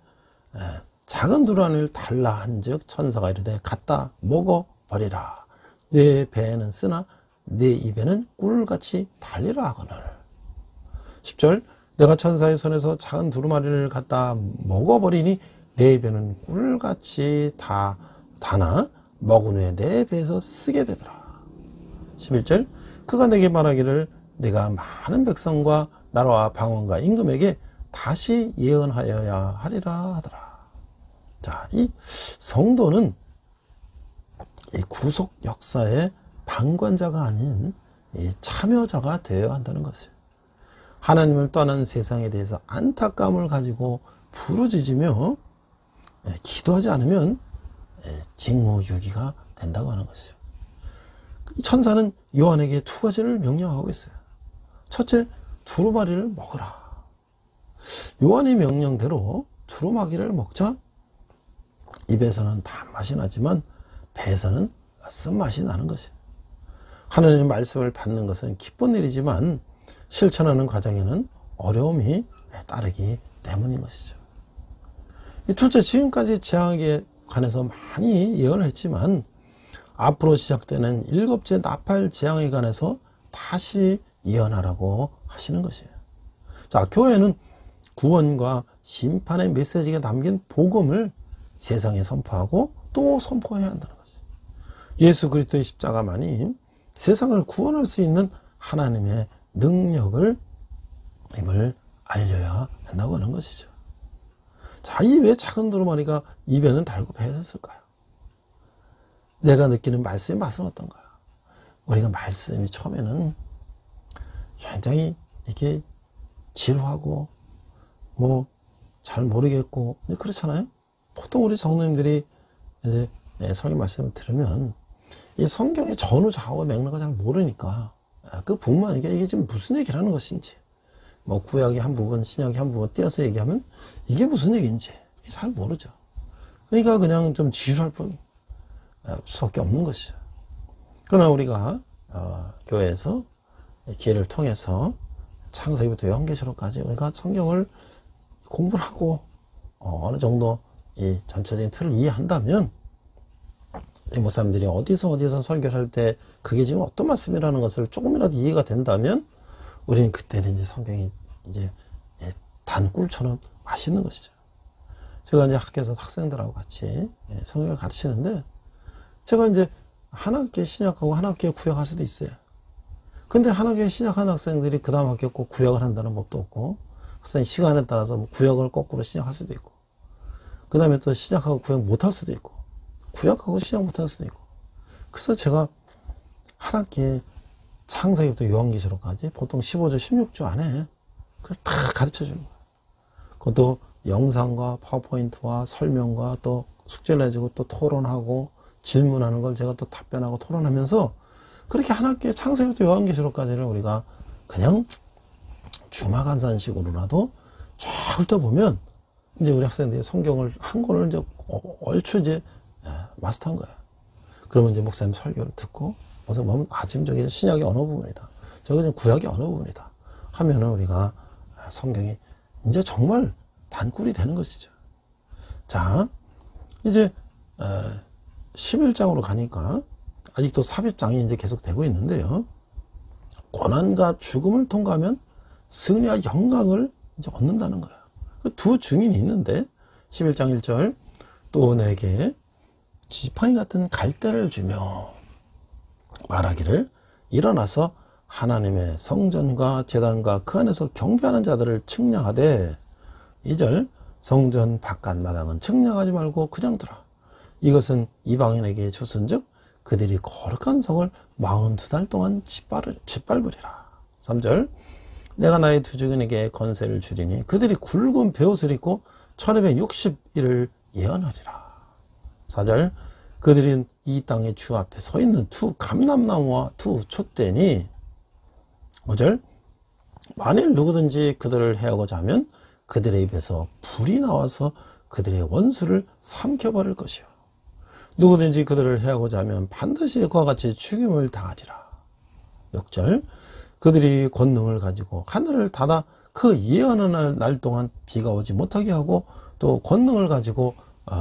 작은 두루마기를 달라 한즉 천사가 이르되 갖다 먹어버리라. 내 배에는 쓰나 내 입에는 꿀같이 달리라 하거늘. 10절. 내가 천사의 손에서 작은 두루마리를 갖다 먹어버리니 내 입에는 꿀같이 다나 먹은 후에 내 배에서 쓰게 되더라. 11절. 그가 내게 말하기를 내가 많은 백성과 나라와 방언과 임금에게 다시 예언하여야 하리라 하더라. 자, 이 성도는 이 구속 역사의 방관자가 아닌 이 참여자가 되어야 한다는 것이에요. 하나님을 떠난 세상에 대해서 안타까움을 가지고 부르짖으며 기도하지 않으면 직무유기가 된다고 하는 것이에요. 이 천사는 요한에게 2가지를 명령하고 있어요. 첫째, 두루마리를 먹으라. 요한의 명령대로 두루마기를 먹자 입에서는 단맛이 나지만 배에서는 쓴맛이 나는 것이에요. 하나님의 말씀을 받는 것은 기쁜 일이지만 실천하는 과정에는 어려움이 따르기 때문인 것이죠. 둘째, 지금까지 재앙에 관해서 많이 예언을 했지만 앞으로 시작되는 7째 나팔 재앙에 관해서 다시 예언하라고 하시는 것이에요. 자, 교회는 구원과 심판의 메시지가 담긴 복음을 세상에 선포하고 또 선포해야 한다는 거죠. 예수 그리스도의 십자가만이 세상을 구원할 수 있는 하나님의 능력을 임을 알려야 한다고 하는 것이죠. 자, 이 왜 작은 두루마리가 입에는 달고 배에 섰을까요? 내가 느끼는 말씀의 맛은 어떤가요? 우리가 말씀이 처음에는 굉장히 이게 지루하고 뭐 잘 모르겠고 그렇잖아요. 보통 우리 성도님들이 이제 성경 말씀을 들으면 이 성경의 전후 좌우 맥락을 잘 모르니까 그 부분만 이게 지금 무슨 얘기라는 것인지, 뭐 구약의 한 부분, 신약의 한 부분 띄어서 얘기하면 이게 무슨 얘기인지 잘 모르죠. 그러니까 그냥 좀 지루할 수밖에 없는 것이죠. 그러나 우리가 교회에서 기회를 통해서 창세기부터 요한계시록까지 우리가 성경을 공부를 하고 어느 정도 이 전체적인 틀을 이해한다면, 이 목사님들이 어디서 설교를 할 때 그게 지금 어떤 말씀이라는 것을 조금이라도 이해가 된다면 우리는 그때는 이제 성경이 이제 단꿀처럼 맛있는 것이죠. 제가 이제 학교에서 학생들하고 같이 성경을 가르치는데, 제가 이제 한 학기에 신약하고 한 학기에 구약할 수도 있어요. 근데 한 학기에 신약한 학생들이 그 다음 학기에 꼭 구약을 한다는 법도 없고, 학생 시간에 따라서 뭐 구약을 거꾸로 신약할 수도 있고, 그 다음에 또 신약하고 구약 못할 수도 있고, 구약하고 신약 못할 수도 있고. 그래서 제가 한 학기에 창세기부터 요한계시록까지 보통 15주, 16주 안에 그걸 다 가르쳐 주는 거예요. 그것도 영상과 파워포인트와 설명과 또 숙제를 해주고 또 토론하고 질문하는 걸 제가 또 답변하고 토론하면서, 그렇게 한 학기에 창세기부터 요한계시록까지를 우리가 그냥 주마간산식으로라도 쫙 훑어보면 이제 우리 학생들이 성경을 한 권을 이제 얼추 이제 마스터한 거야. 그러면 이제 목사님 설교를 듣고, 목사님 보면 지금 저기 신약의 어느 부분이다, 저기 구약의 어느 부분이다 하면은 우리가 성경이 이제 정말 단꿀이 되는 것이죠. 자, 이제 11장으로 가니까 아직도 삽입장이 이제 계속 되고 있는데요. 고난과 죽음을 통과하면 승리와 영광을 이제 얻는다는 거예요. 두 증인이 있는데 11장 1절, 또 내게 지팡이 같은 갈대를 주며 말하기를 일어나서 하나님의 성전과 제단과 그 안에서 경배하는 자들을 측량하되, 2절 성전 바깥 마당은 측량하지 말고 그냥 두라. 이것은 이방인에게 주선즉 그들이 거룩한 성을 42달 동안 짓밟으리라. 3절 내가 나의 두 증인에게 권세를 주리니 그들이 굵은 베옷을 입고 1260일을 예언하리라. 4절 그들은 이 땅의 주 앞에 서 있는 두 감람나무와 두 촛대니, 5절 만일 누구든지 그들을 해하고자 하면 그들의 입에서 불이 나와서 그들의 원수를 삼켜버릴 것이요 누구든지 그들을 해하고자 하면 반드시 그와 같이 죽임을 당하리라. 6절 그들이 권능을 가지고 하늘을 닫아 그 예언하는 날 동안 비가 오지 못하게 하고, 또 권능을 가지고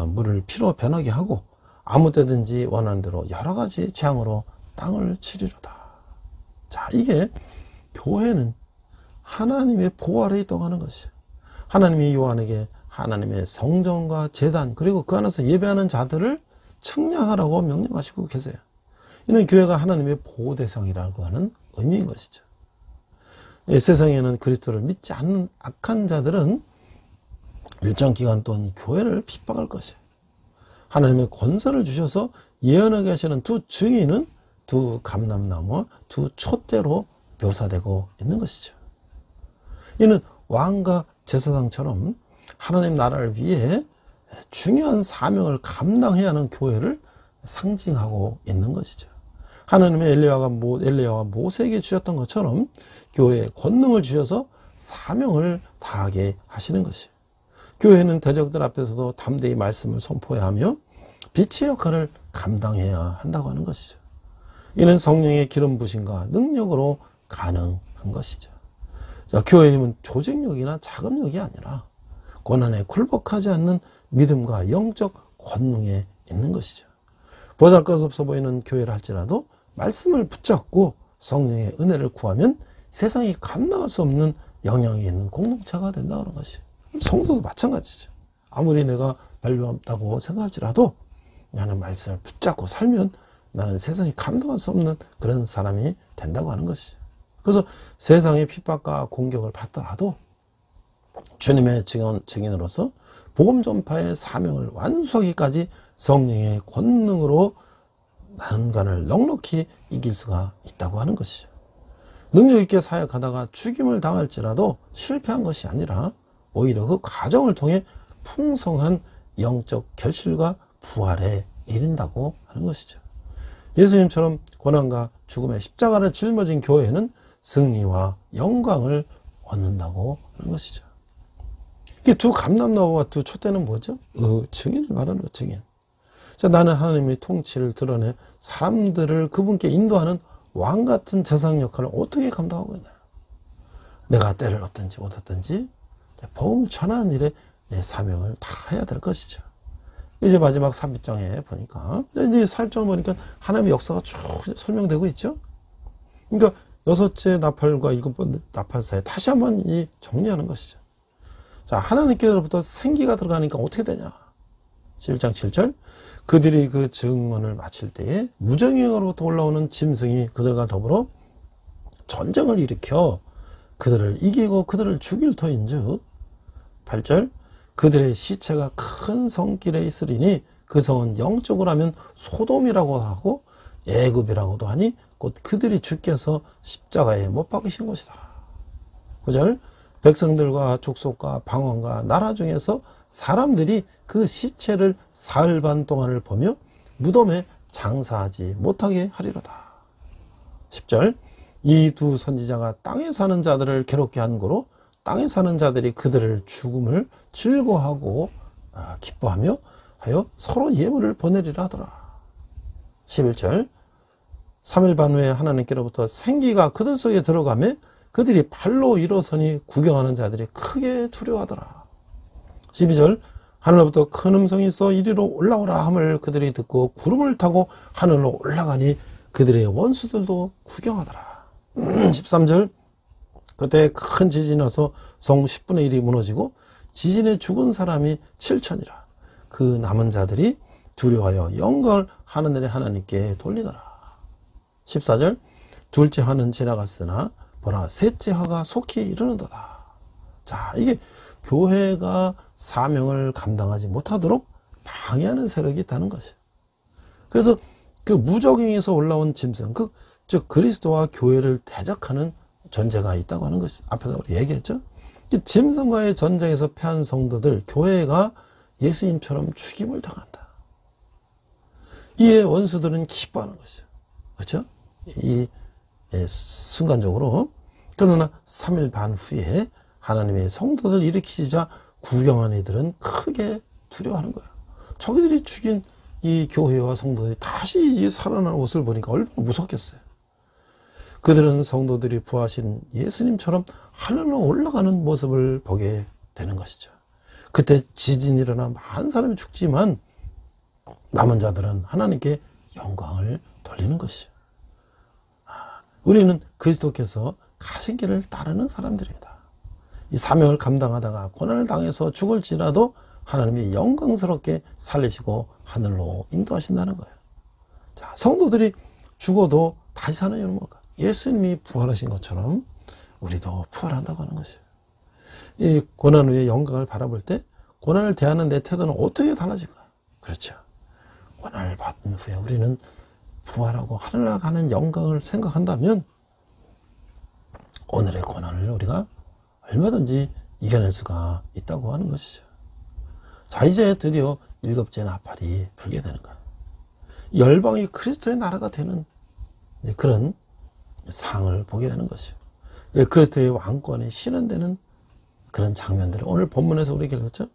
물을 피로 변하게 하고 아무 때든지 원하는 대로 여러 가지 재앙으로 땅을 치리로다. 자, 이게 교회는 하나님의 보호 아래 있다고 하는 것이에요. 하나님이 요한에게 하나님의 성전과 제단 그리고 그 안에서 예배하는 자들을 측량하라고 명령하시고 계세요. 이는 교회가 하나님의 보호 대상이라고 하는 의미인 것이죠. 세상에는 그리스도를 믿지 않는 악한 자들은 일정 기간 동안 교회를 핍박할 것이에요. 하나님의 권세를 주셔서 예언하게 하시는 두 증인은 두 감람나무와 두 촛대로 묘사되고 있는 것이죠. 이는 왕과 제사장처럼 하나님 나라를 위해 중요한 사명을 감당해야 하는 교회를 상징하고 있는 것이죠. 하나님의 엘리야와 모세에게 주셨던 것처럼 교회에 권능을 주셔서 사명을 다하게 하시는 것이에요. 교회는 대적들 앞에서도 담대히 말씀을 선포해야 하며 빛의 역할을 감당해야 한다고 하는 것이죠. 이는 성령의 기름 부심과 능력으로 가능한 것이죠. 자, 교회의 힘은 조직력이나 자금력이 아니라 고난에 굴복하지 않는 믿음과 영적 권능에 있는 것이죠. 보잘것없어 보이는 교회를 할지라도 말씀을 붙잡고 성령의 은혜를 구하면 세상이 감당할 수 없는 영향이 있는 공동체가 된다는 것이. 성도도 마찬가지죠. 아무리 내가 발견없다고 생각할지라도 나는 말씀을 붙잡고 살면 나는 세상이 감당할 수 없는 그런 사람이 된다고 하는 것이죠. 그래서 세상의 핍박과 공격을 받더라도 주님의 증인으로서 복음 전파의 사명을 완수하기까지 성령의 권능으로 난관을 넉넉히 이길 수가 있다고 하는 것이죠. 능력 있게 사역하다가 죽임을 당할지라도 실패한 것이 아니라 오히려 그 과정을 통해 풍성한 영적 결실과 부활에 이른다고 하는 것이죠. 예수님처럼 고난과 죽음의 십자가를 짊어진 교회는 승리와 영광을 얻는다고 하는 것이죠. 이게 두 감람나무와 두 촛대는 뭐죠? 증인을 말하는 것, 증인. 자, 나는 하나님의 통치를 드러내 사람들을 그분께 인도하는 왕 같은 재상 역할을 어떻게 감당하고 있나요? 내가 때를 얻든지 못 얻든지 복음을 전하는 일에 내 사명을 다 해야 될 것이죠. 이제 마지막 삽입장에 보니까, 이제 삽입장을 보니까 하나님의 역사가 쭉 설명되고 있죠. 그러니까 6째 나팔과 7번째 나팔 사이에 다시 한번 정리하는 것이죠. 자, 하나님께로부터 생기가 들어가니까 어떻게 되냐? 11장 7절. 그들이 그 증언을 마칠 때에 무정행으로부터 올라오는 짐승이 그들과 더불어 전쟁을 일으켜 그들을 이기고 그들을 죽일 터인즉. 8절. 그들의 시체가 큰 성길에 있으리니 그 성은 영적으로 하면 소돔이라고 하고 애굽이라고도 하니 곧 그들이 주께서 십자가에 못 박으신 곳이다. 9절. 백성들과 족속과 방언과 나라 중에서 사람들이 그 시체를 사흘 반 동안을 보며 무덤에 장사하지 못하게 하리로다. 10절. 이 두 선지자가 땅에 사는 자들을 괴롭게 한 거로 땅에 사는 자들이 그들을 죽음을 즐거워하고 기뻐하며 하여 서로 예물을 보내리라 하더라. 11절. 3일 반 후에 하나님께로부터 생기가 그들 속에 들어가매 그들이 발로 일어서니 구경하는 자들이 크게 두려워하더라. 12절. 하늘로부터 큰 음성이 있어 이리로 올라오라 함을 그들이 듣고 구름을 타고 하늘로 올라가니 그들의 원수들도 구경하더라. 13절. 그때 큰 지진이 나서 성 10분의 1이 무너지고 지진에 죽은 사람이 7천이라. 그 남은 자들이 두려워하여 영광을 하늘의 하나님께 돌리더라. 14절. 둘째 화는 지나갔으나 보라 셋째 화가 속히 이르는도다. 자, 이게 교회가 사명을 감당하지 못하도록 방해하는 세력이 있다는 것이에요. 그래서 그 무적행에서 올라온 짐승, 즉 그리스도와 교회를 대적하는 존재가 있다고 하는 것이 앞에서 우리 얘기했죠. 짐승과의 전쟁에서 패한 성도들, 교회가 예수님처럼 죽임을 당한다. 이에 원수들은 기뻐하는 것이죠. 그렇죠? 순간적으로. 그러나 3일 반 후에 하나님의 성도들 일으키시자 구경한 이들은 크게 두려워하는 거예요. 저기들이 죽인 이 교회와 성도들이 다시 살아나는 모습을 보니까 얼마나 무섭겠어요. 그들은 성도들이 부하신 예수님처럼 하늘로 올라가는 모습을 보게 되는 것이죠. 그때 지진이 일어나 많은 사람이 죽지만 남은 자들은 하나님께 영광을 돌리는 것이죠. 우리는 그리스도께서 가신 길을 따르는 사람들입니다. 이 사명을 감당하다가 고난을 당해서 죽을지라도 하나님이 영광스럽게 살리시고 하늘로 인도하신다는 거예요. 자, 성도들이 죽어도 다시 사는 이유는 뭘까? 예수님이 부활하신 것처럼 우리도 부활한다고 하는 것이에요. 이 고난 후에 영광을 바라볼 때 고난을 대하는 내 태도는 어떻게 달라질까? 그렇죠. 고난을 받은 후에 우리는 부활하고 하늘나라 가는 영광을 생각한다면 오늘의 고난을 우리가 얼마든지 이겨낼 수가 있다고 하는 것이죠. 자, 이제 드디어 7째 나팔이 불게 되는 거예요. 열방이 그리스도의 나라가 되는 그런 상을 보게 되는 것이죠. 그리스도의 왕권이 실현되는 그런 장면들을 오늘 본문에서 우리에게 읽었죠.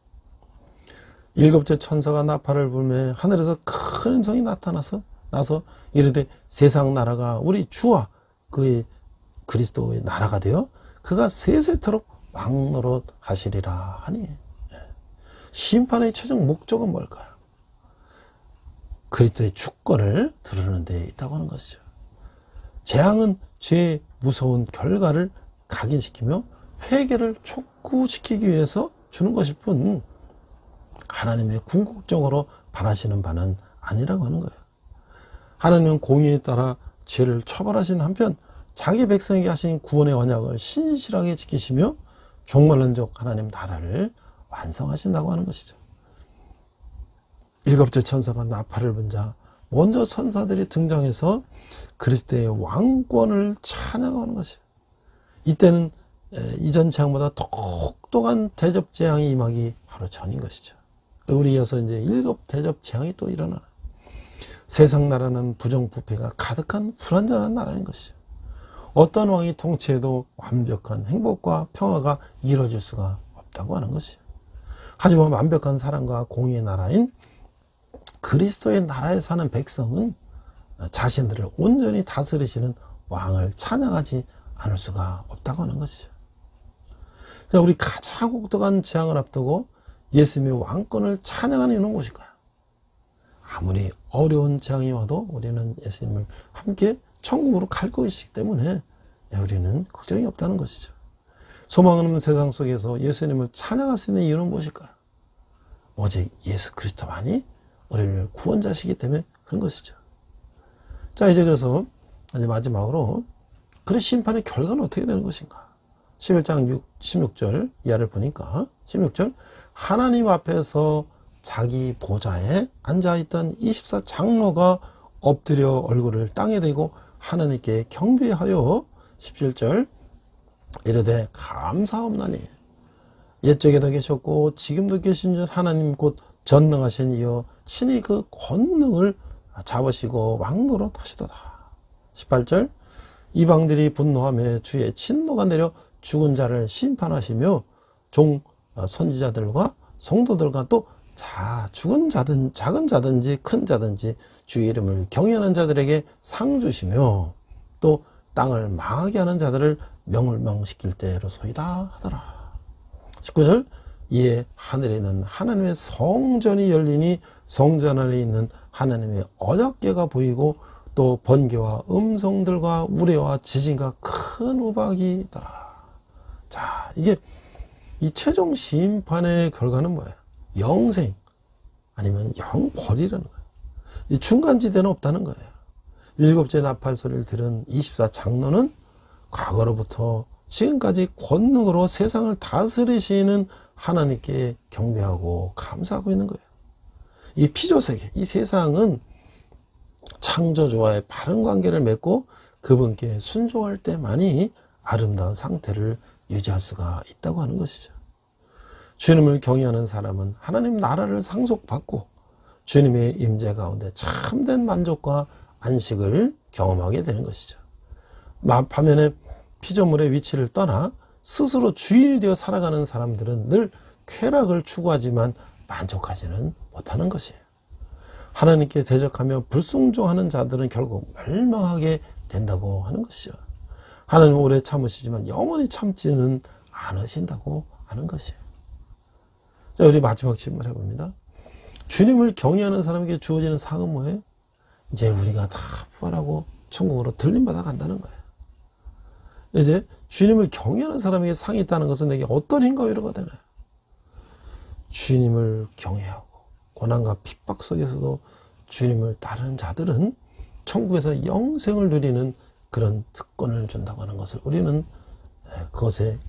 7째 천사가 나팔을 불매 하늘에서 큰 음성이 나서 이르되 세상 나라가 우리 주와 그의 그리스도의 나라가 되어 그가 세세토록 왕노릇 하시리라 하니, 심판의 최종 목적은 뭘까요? 그리스도의 주권을 드러내는 데 있다고 하는 것이죠. 재앙은 죄의 무서운 결과를 각인시키며 회개를 촉구시키기 위해서 주는 것일 뿐 하나님의 궁극적으로 바라시는 바는 아니라고 하는 거예요. 하나님은 공의에 따라 죄를 처벌하시는 한편 자기 백성에게 하신 구원의 언약을 신실하게 지키시며 종말론적 하나님 나라를 완성하신다고 하는 것이죠. 일곱째 천사가 나팔을 분자 먼저 천사들이 등장해서 그리스도의 왕권을 찬양하는 것이에요. 이때는 이전 재앙보다 똑똑한 대접 재앙이 임하기 바로 전인 것이죠. 우리 이어서 이제 일곱 대접 재앙이 또 일어나요. 세상 나라는 부정부패가 가득한 불완전한 나라인 것이죠. 어떤 왕이 통치해도 완벽한 행복과 평화가 이루어질 수가 없다고 하는 것이에요. 하지만 완벽한 사랑과 공의의 나라인 그리스도의 나라에 사는 백성은 자신들을 온전히 다스리시는 왕을 찬양하지 않을 수가 없다고 하는 것이죠. 자, 우리 가장 혹독한 재앙을 앞두고 예수님의 왕권을 찬양하는 이유는 무엇일까요? 아무리 어려운 재앙이 와도 우리는 예수님을 함께 천국으로 갈 것이기 때문에 우리는 걱정이 없다는 것이죠. 소망 없는 세상 속에서 예수님을 찬양할 수 있는 이유는 무엇일까요? 오직 예수 그리스도만이 우리를 구원자시기 때문에 그런 것이죠. 자, 이제 그래서 이제 마지막으로 그 심판의 결과는 어떻게 되는 것인가? 11장 16절 이하를 보니까 16절 하나님 앞에서 자기 보좌에 앉아있던 24 장로가 엎드려 얼굴을 땅에 대고 하나님께 경배하여 17절 이르되 감사옵나니 옛적에도 계셨고 지금도 계신 줄 하나님 곧 전능하신 이여 친히 그 권능을 잡으시고 왕노릇 하시도다. 18절 이방들이 분노하며 주의 진노가 내려 죽은 자를 심판하시며 종 선지자들과 성도들과 또 죽은 자든 작은 자든지 큰 자든지 주의 이름을 경외하는 자들에게 상 주시며 또 땅을 망하게 하는 자들을 멸망시킬 때로소이다 하더라. 19절 이에 하늘에 있는 하나님의 성전이 열리니 성전 안에 있는 하나님의 언약궤가 보이고 또 번개와 음성들과 우레와 지진과 큰 우박이 있더라. 자, 이게 이 최종 심판의 결과는 뭐예요? 영생 아니면 영벌이라는 거예요. 이 중간지대는 없다는 거예요. 일곱째 나팔 소리를 들은 24 장로는 과거로부터 지금까지 권능으로 세상을 다스리시는 하나님께 경배하고 감사하고 있는 거예요. 이 피조세계, 이 세상은 창조주와의 바른 관계를 맺고 그분께 순종할 때만이 아름다운 상태를 유지할 수가 있다고 하는 것이죠. 주님을 경외하는 사람은 하나님 나라를 상속받고 주님의 임재 가운데 참된 만족과 안식을 경험하게 되는 것이죠. 반면에 피조물의 위치를 떠나 스스로 주인이 되어 살아가는 사람들은 늘 쾌락을 추구하지만 만족하지는 못하는 것이에요. 하나님께 대적하며 불순종하는 자들은 결국 멸망하게 된다고 하는 것이죠. 하나님은 오래 참으시지만 영원히 참지는 않으신다고 하는 것이에요. 자, 우리 마지막 질문을 해봅니다. 주님을 경외하는 사람에게 주어지는 상은 뭐예요? 이제 우리가 다 부활하고 천국으로 들림받아 간다는 거예요. 이제 주님을 경외하는 사람에게 상이 있다는 것은 내게 어떤 힘과 위로가 되나요? 주님을 경외하고 고난과 핍박 속에서도 주님을 따르는 자들은 천국에서 영생을 누리는 그런 특권을 준다고 하는 것을 우리는 그것에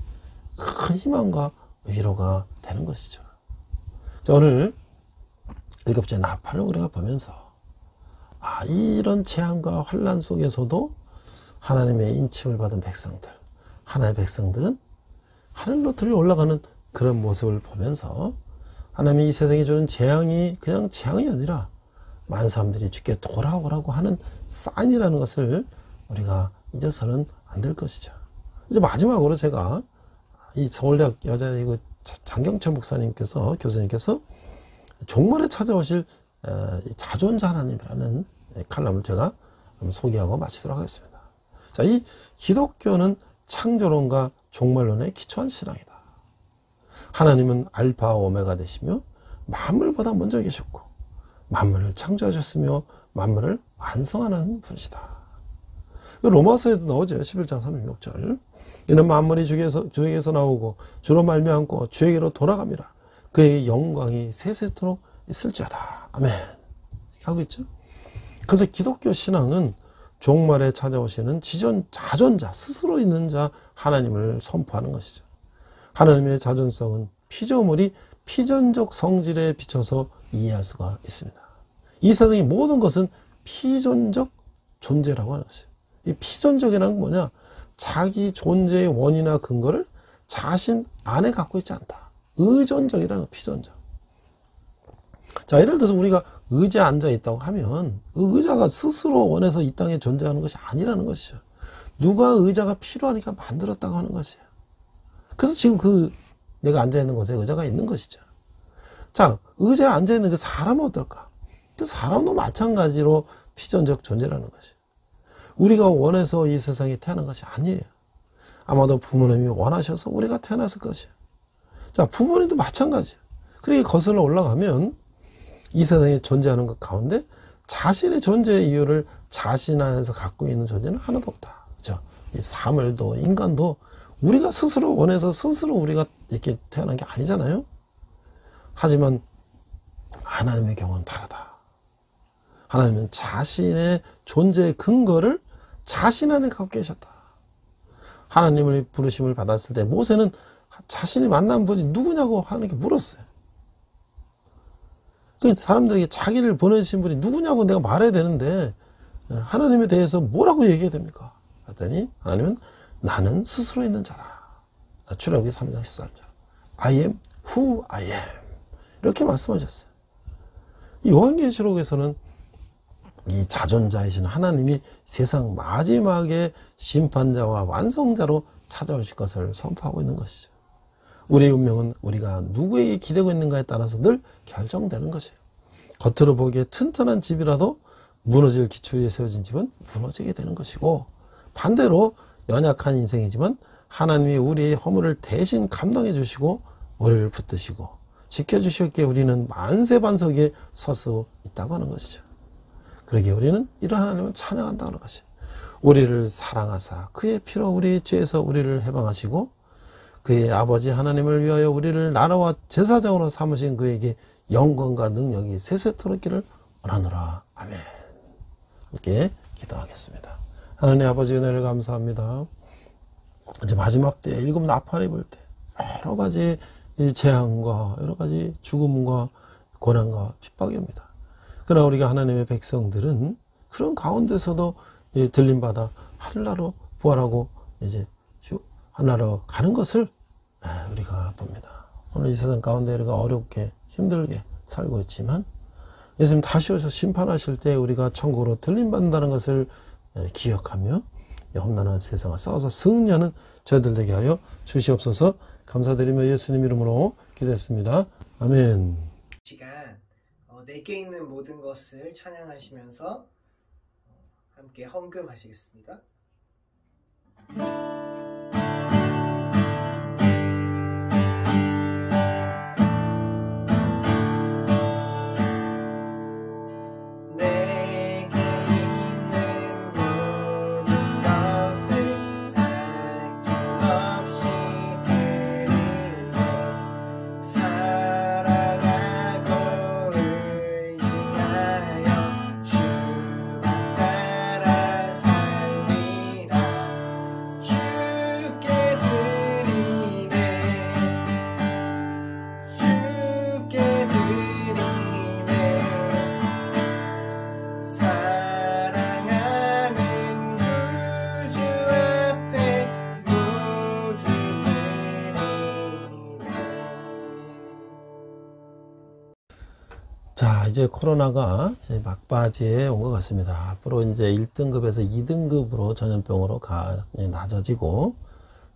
큰 희망과 위로가 되는 것이죠. 자, 오늘 일곱째 나팔을 우리가 보면서 이런 재앙과 환난 속에서도 하나님의 인침을 받은 백성들, 하나님의 백성들은 하늘로 들려 올라가는 그런 모습을 보면서 하나님이 이 세상에 주는 재앙이 그냥 재앙이 아니라 많은 사람들이 주께 돌아오라고 하는 사인이라는 것을 우리가 잊어서는 안 될 것이죠. 이제 마지막으로 제가 이 서울대학 여자대 장경철 목사님께서 교수님께서 종말에 찾아오실 자존자 하나님이라는 칼럼을 제가 소개하고 마치도록 하겠습니다. 자, 이 기독교는 창조론과 종말론에 기초한 신앙이다. 하나님은 알파와 오메가 되시며 만물보다 먼저 계셨고 만물을 창조하셨으며 만물을 완성하는 분이시다. 로마서에도 나오죠. 11장 36절. 이는 만물이 주에게서 나오고 주로 말미암고 주에게로 돌아갑니다. 그의 영광이 세세토록 있을지어다. 아멘. 하고 있죠. 그래서 기독교 신앙은 종말에 찾아오시는 자존자, 스스로 있는 자 하나님을 선포하는 것이죠. 하나님의 자존성은 피조물이 피존적 성질에 비춰서 이해할 수가 있습니다. 이 세상의 모든 것은 피존적 존재라고 하는 것이에요. 이 피존적이라는 건 뭐냐? 자기 존재의 원인이나 근거를 자신 안에 갖고 있지 않다. 의존적이라는 건 피존적. 자, 예를 들어서 우리가 의자에 앉아 있다고 하면 그 의자가 스스로 원해서 이 땅에 존재하는 것이 아니라는 것이죠. 누가 의자가 필요하니까 만들었다고 하는 것이에요. 그래서 지금 내가 앉아 있는 곳에 의자가 있는 것이죠. 자, 의자에 앉아 있는 그 사람은 어떨까? 그 사람도 마찬가지로 피존적 존재라는 것이에요. 우리가 원해서 이 세상에 태어난 것이 아니에요. 아마도 부모님이 원하셔서 우리가 태어났을 것이에요. 자, 부모님도 마찬가지예요. 그러니까 거슬러 올라가면 이 세상에 존재하는 것 가운데 자신의 존재의 이유를 자신 안에서 갖고 있는 존재는 하나도 없다. 그렇죠? 이 사물도 인간도 우리가 스스로 원해서 스스로 우리가 이렇게 태어난 게 아니잖아요. 하지만 하나님의 경우는 다르다. 하나님은 자신의 존재의 근거를 자신 안에 갖고 계셨다. 하나님의 부르심을 받았을 때 모세는 자신이 만난 분이 누구냐고 하는 게 물었어요. 그 사람들에게 자기를 보내주신 분이 누구냐고 내가 말해야 되는데 하나님에 대해서 뭐라고 얘기해야 됩니까? 그랬더니 하나님은 나는 스스로 있는 자다. 출애굽기 3장 13절. I am who I am. 이렇게 말씀하셨어요. 이 요한계시록에서는 이 자존자이신 하나님이 세상 마지막에 심판자와 완성자로 찾아오실 것을 선포하고 있는 것이죠. 우리의 운명은 우리가 누구에게 기대고 있는가에 따라서 늘 결정되는 것이에요. 겉으로 보기에 튼튼한 집이라도 무너질 기초 위에 세워진 집은 무너지게 되는 것이고, 반대로 연약한 인생이지만 하나님이 우리의 허물을 대신 감당해 주시고 우리를 붙드시고 지켜주셨기에 우리는 만세반석에 설 수 있다고 하는 것이죠. 그러기에 우리는 이런 하나님을 찬양한다고 하는 것이에요. 우리를 사랑하사 그의 피로 우리의 죄에서 우리를 해방하시고 그의 아버지 하나님을 위하여 우리를 나라와 제사장으로 삼으신 그에게 영광과 능력이 세세토록 있기를 원하노라. 아멘. 함께 기도하겠습니다. 하나님 아버지 은혜를 감사합니다. 이제 마지막 때 일곱 나팔을 입을 때 여러 가지 재앙과 여러 가지 죽음과 고난과 핍박이 옵니다. 그러나 우리가 하나님의 백성들은 그런 가운데서도 들림받아 하늘나라로 부활하고 이제 하늘나라로 가는 것을 우리가 봅니다. 오늘 이 세상 가운데 우리가 어렵게 힘들게 살고 있지만 예수님 다시 오셔서 심판하실 때 우리가 천국으로 들림받는다는 것을 기억하며 험난한 세상을 싸워서 승리하는 저희들 되게 하여 주시옵소서. 감사드리며 예수님 이름으로 기도했습니다. 아멘.
시간 내게 있는 모든 것을 찬양하시면서 함께 헌금하시겠습니다.
자, 이제 코로나가 이제 막바지에 온 것 같습니다. 앞으로 이제 1등급에서 2등급으로 전염병으로 낮아지고,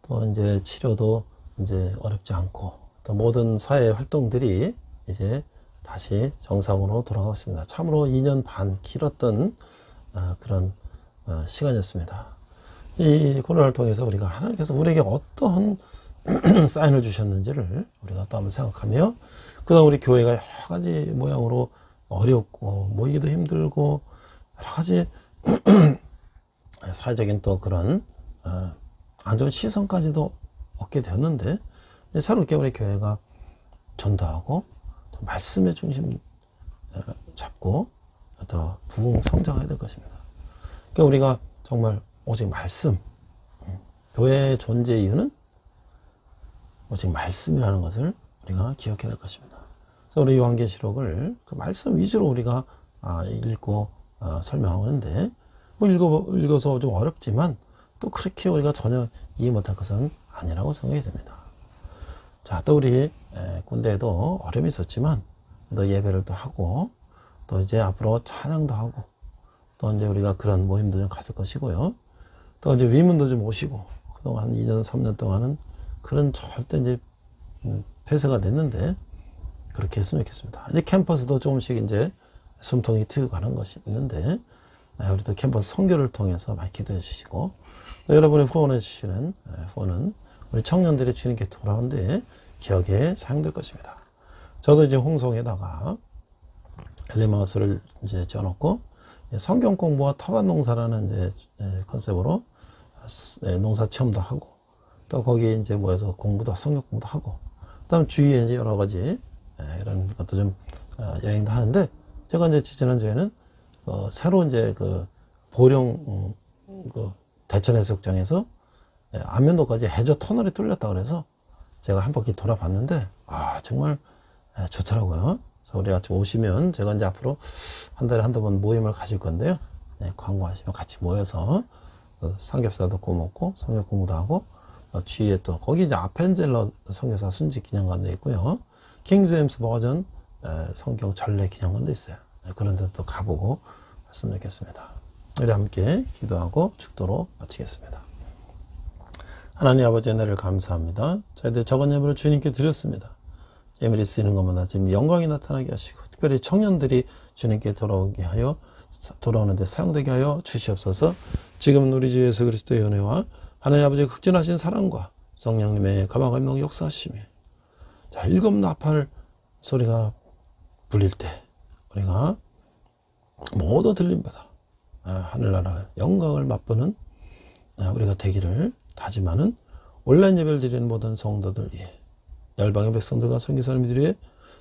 또 이제 치료도 이제 어렵지 않고, 또 모든 사회 활동들이 이제 다시 정상으로 돌아가고 있습니다. 참으로 2년 반 길었던 그런 시간이었습니다. 이 코로나를 통해서 우리가 하나님께서 우리에게 어떠한 사인을 주셨는지를 우리가 또 한번 생각하며, 그다음 우리 교회가 여러 가지 모양으로 어렵고 모이기도 힘들고 여러 가지 사회적인 또 그런 안 좋은 시선까지도 얻게 되었는데 새롭게 우리 교회가 전도하고 또 말씀의 중심 잡고 더 부흥 성장해야 될 것입니다. 그러니까 우리가 정말 오직 말씀, 교회의 존재 이유는 오직 말씀이라는 것을 우리가 기억해야 될 것입니다. 그래서 우리 요한계시록을 그 말씀 위주로 우리가 읽고 설명하는데 뭐 읽어서 좀 어렵지만 또 그렇게 우리가 전혀 이해 못할 것은 아니라고 생각이 됩니다. 자, 또 우리 군대에도 어려움이 있었지만 또 예배를 또 하고 또 이제 앞으로 찬양도 하고 또 이제 우리가 그런 모임도 좀 가질 것이고요. 또 이제 위문도 좀 오시고 그동안 2년, 3년 동안은 그런 절대 이제 폐쇄가 됐는데 그렇게 했으면 좋겠습니다. 이제 캠퍼스도 조금씩 이제 숨통이 트이고 가는 것이 있는데 우리도 캠퍼스 선교를 통해서 많이 기도해 주시고 여러분이 후원해 주시는 후원은 우리 청년들이 주님께 돌아오는데 기억에 사용될 것입니다. 저도 이제 홍성에다가 엘리마우스를 이제 지어놓고 성경 공부와 터반 농사라는 이제 컨셉으로 농사 체험도 하고 또 거기 이제 모여서 공부도 성경 공부도 하고 그다음 주위에 이제 여러 가지 이런 것도 좀 여행도 하는데 제가 이제 지난주에는 새로 이제 그 보령 그 대천해수욕장에서 안면도까지 해저 터널이 뚫렸다 그래서 제가 한 바퀴 돌아봤는데 정말 좋더라고요. 그래서 우리 같이 오시면 제가 이제 앞으로 한 달에 한두 번 모임을 가질 건데요. 광고하시면 같이 모여서 삼겹살도 구워 먹고 성경 공부도 하고 주위에 또 거기 이제 아펜젤러 선교사 순직 기념관도 있고요. 킹 제임스 버전 성경 전래 기념관도 있어요. 그런 데도 가보고 왔으면 좋겠습니다. 우리 함께 기도하고 축도로 마치겠습니다. 하나님 아버지 은혜를 감사합니다. 저희들 적은 예물을 주님께 드렸습니다. 예물이 쓰이는 것마다 지금 영광이 나타나게 하시고 특별히 청년들이 주님께 돌아오는데 사용되게 하여 주시옵소서. 지금은 우리 주 예수 그리스도의 은혜와 하나님 아버지의 극진하신 사랑과 성령님의 가마감동 역사하심이 자, 일곱 나팔 소리가 불릴 때 우리가 모두 들림받아 하늘나라 영광을 맛보는 우리가 되기를 다짐하는 온라인 예배를 드리는 모든 성도들 위해 열방의 백성들과 선교사님들 위해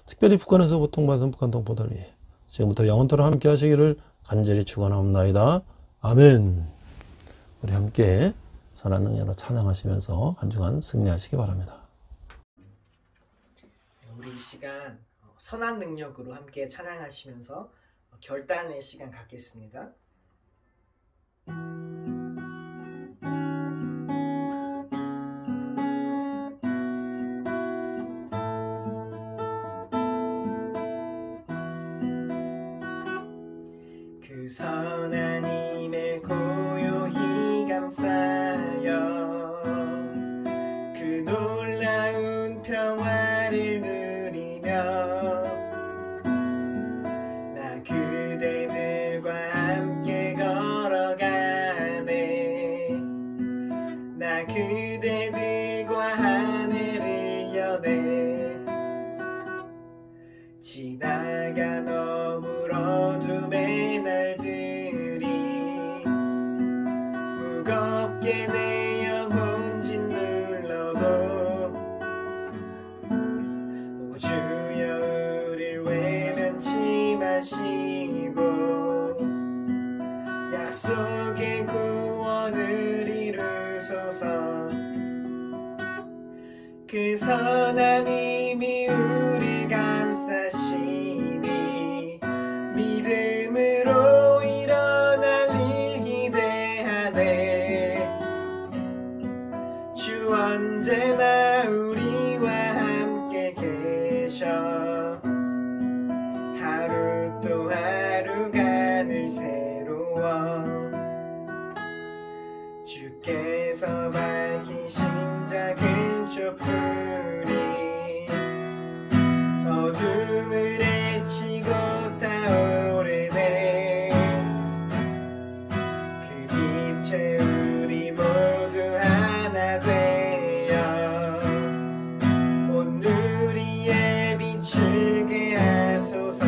특별히 북한에서 고통받은 북한 동포들 위해 지금부터 영원토록 함께 하시기를 간절히 축원하옵나이다. 아멘. 우리 함께 선한 능력으로 찬양하시면서 한 주간 승리하시기 바랍니다.
우리 이 시간 선한 능력으로 함께 찬양하시면서 결단의 시간 갖겠습니다. 그 선한 힘에 고요히 감싸여 그 놀라운 평화를 누리며 나 그대들과 함께 걸어가네 나 그대들과 하늘을 여네 지나간 어물 어둠의 날들이 무겁게 내 영혼 짓눌러도 오 주여 우릴 외면치 마시고 약속의 구원을 이루소서 그 선한 힘이 우릴 감싸시니 믿음으로 일어날 일 기대하네 주 언제나 우리와 함께 계셔 하루 또 하루가 늘 새로워 주께서 밝히신 작은 촛불이 어둠을 헤치고 타오르네 그 빛에 우리 모두 하나 되어 온 누리에 비추게 하소서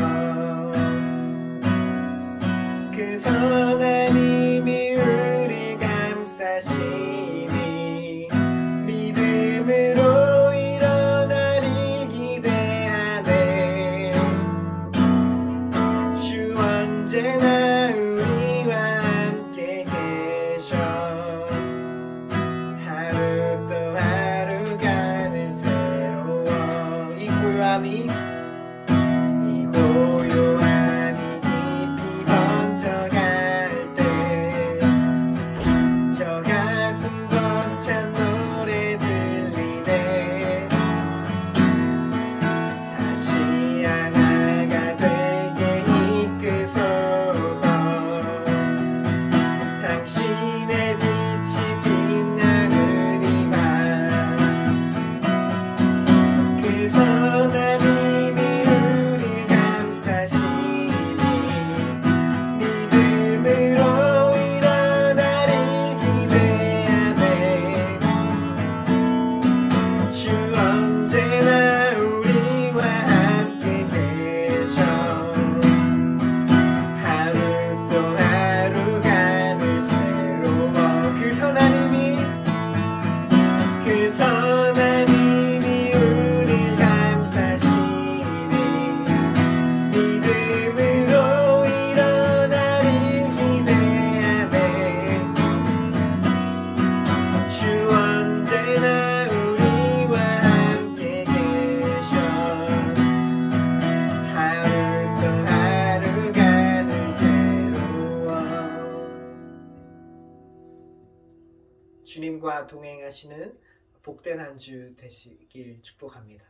여러분과 동행하시는 복된 한 주 되시길 축복합니다.